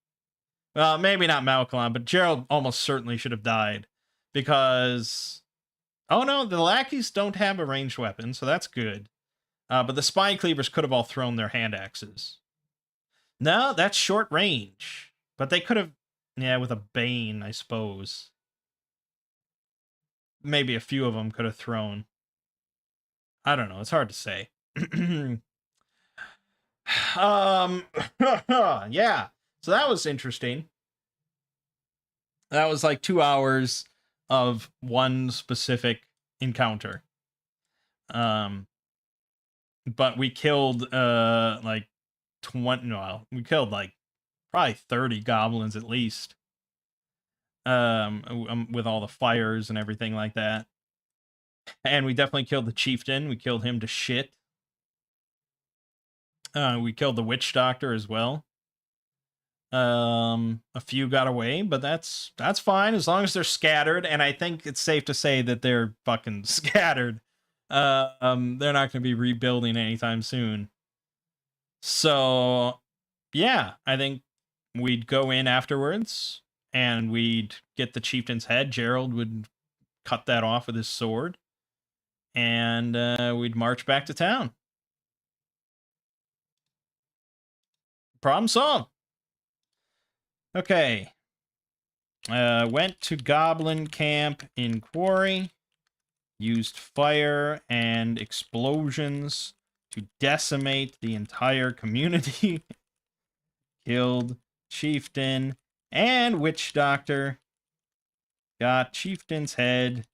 Well, maybe not Malcolm, but Gerald almost certainly should have died. Because, oh no, the lackeys don't have a ranged weapon, so that's good. But the spine cleavers could have all thrown their hand axes. No, that's short range. But they could have, yeah, with a Bane, I suppose. Maybe a few of them could have thrown. I don't know. It's hard to say. Yeah. So that was interesting. That was like 2 hours of one specific encounter. But we killed like 20, well, we killed like probably 30 goblins at least. With all the fires and everything like that. And we definitely killed the chieftain. We killed him to shit. We killed the witch doctor as well. A few got away, but that's fine as long as they're scattered. And I think it's safe to say that they're fucking scattered. They're not going to be rebuilding anytime soon. So, yeah, I think we'd go in afterwards and we'd get the chieftain's head. Gerald would cut that off with his sword, and we'd march back to town. Problem solved. Okay. Went to Goblin Camp in Quarry. Used fire and explosions to decimate the entire community. Killed Chieftain and Witch Doctor. Got Chieftain's head.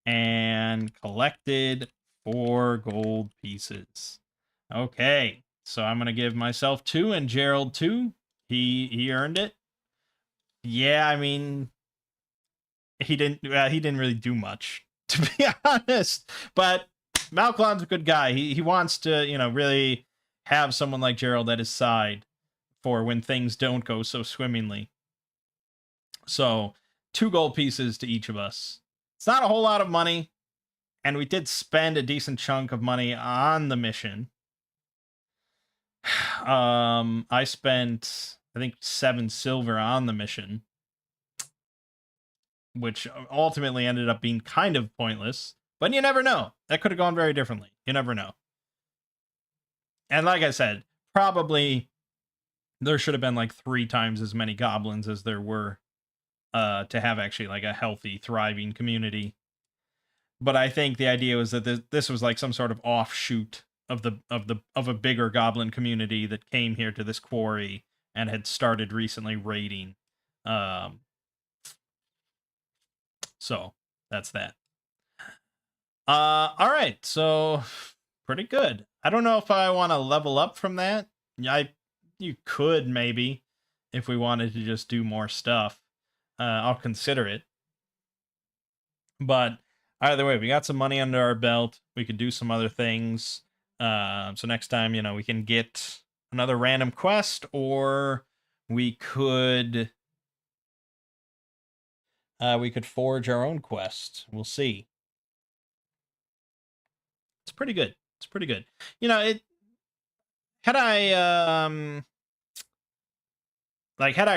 And collected 4 gold pieces. Okay. So I'm going to give myself 2 and Gerald 2. He earned it. Yeah, I mean, he didn't really do much, to be honest. But Malcolm's a good guy. He wants to, really have someone like Gerald at his side for when things don't go so swimmingly. So 2 gold pieces to each of us. It's not a whole lot of money, and we did spend a decent chunk of money on the mission. I spent, I think, 7 silver on the mission, which ultimately ended up being kind of pointless. But you never know. That could have gone very differently. You never know. And like I said, probably there should have been like 3 times as many goblins as there were to have actually like a healthy, thriving community. But I think the idea was that this was like some sort of offshoot of a bigger goblin community that came here to this quarry and had started recently raiding. So that's that. All right, so pretty good. I don't know if I want to level up from that. You could maybe if we wanted to just do more stuff. I'll consider it. But either way, we got some money under our belt. We could do some other things. So next time, we can get another random quest, or we could forge our own quest. We'll see. It's pretty good. It's pretty good. It had I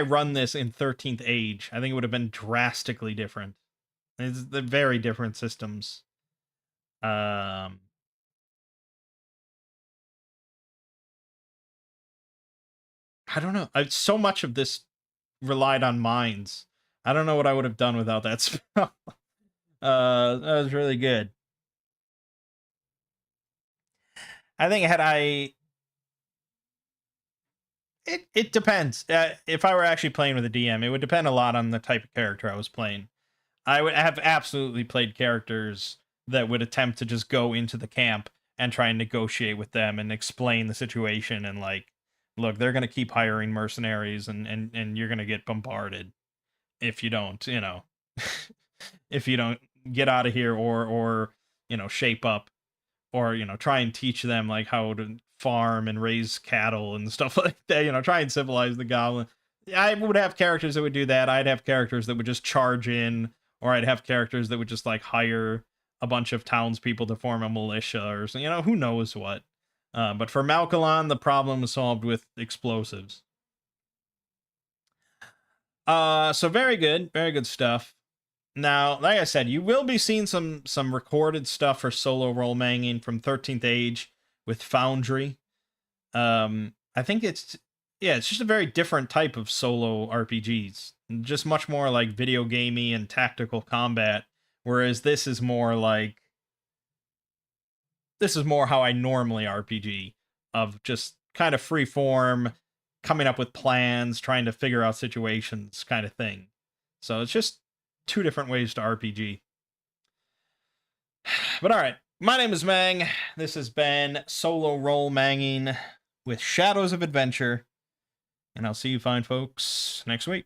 run this in 13th Age, I think it would have been drastically different. It's the very different systems. I don't know. So much of this relied on mines. I don't know what I would have done without that spell. That was really good. I think it depends. If I were actually playing with a DM, it would depend a lot on the type of character I was playing. I would have absolutely played characters that would attempt to just go into the camp and try and negotiate with them and explain the situation and like, look, they're going to keep hiring mercenaries and you're going to get bombarded if you don't, if you don't get out of here or shape up. or try and teach them like how to farm and raise cattle and stuff like that. Try and civilize the goblin. I would have characters that would do that. I'd have characters that would just charge in, or I'd have characters that would just like hire a bunch of townspeople to form a militia, or who knows what. But for Malkalon, the problem is solved with explosives. So very good stuff. Now, like I said, you will be seeing some recorded stuff for solo role manging from 13th Age with Foundry. I think it's just a very different type of solo RPGs. Just much more like video gamey and tactical combat, whereas this is more how I normally RPG, of just kind of free form, coming up with plans, trying to figure out situations kind of thing. So it's just two different ways to RPG. But alright, my name is Mang. This has been Solo Role Manging with Shadows of Adventure. And I'll see you fine folks next week.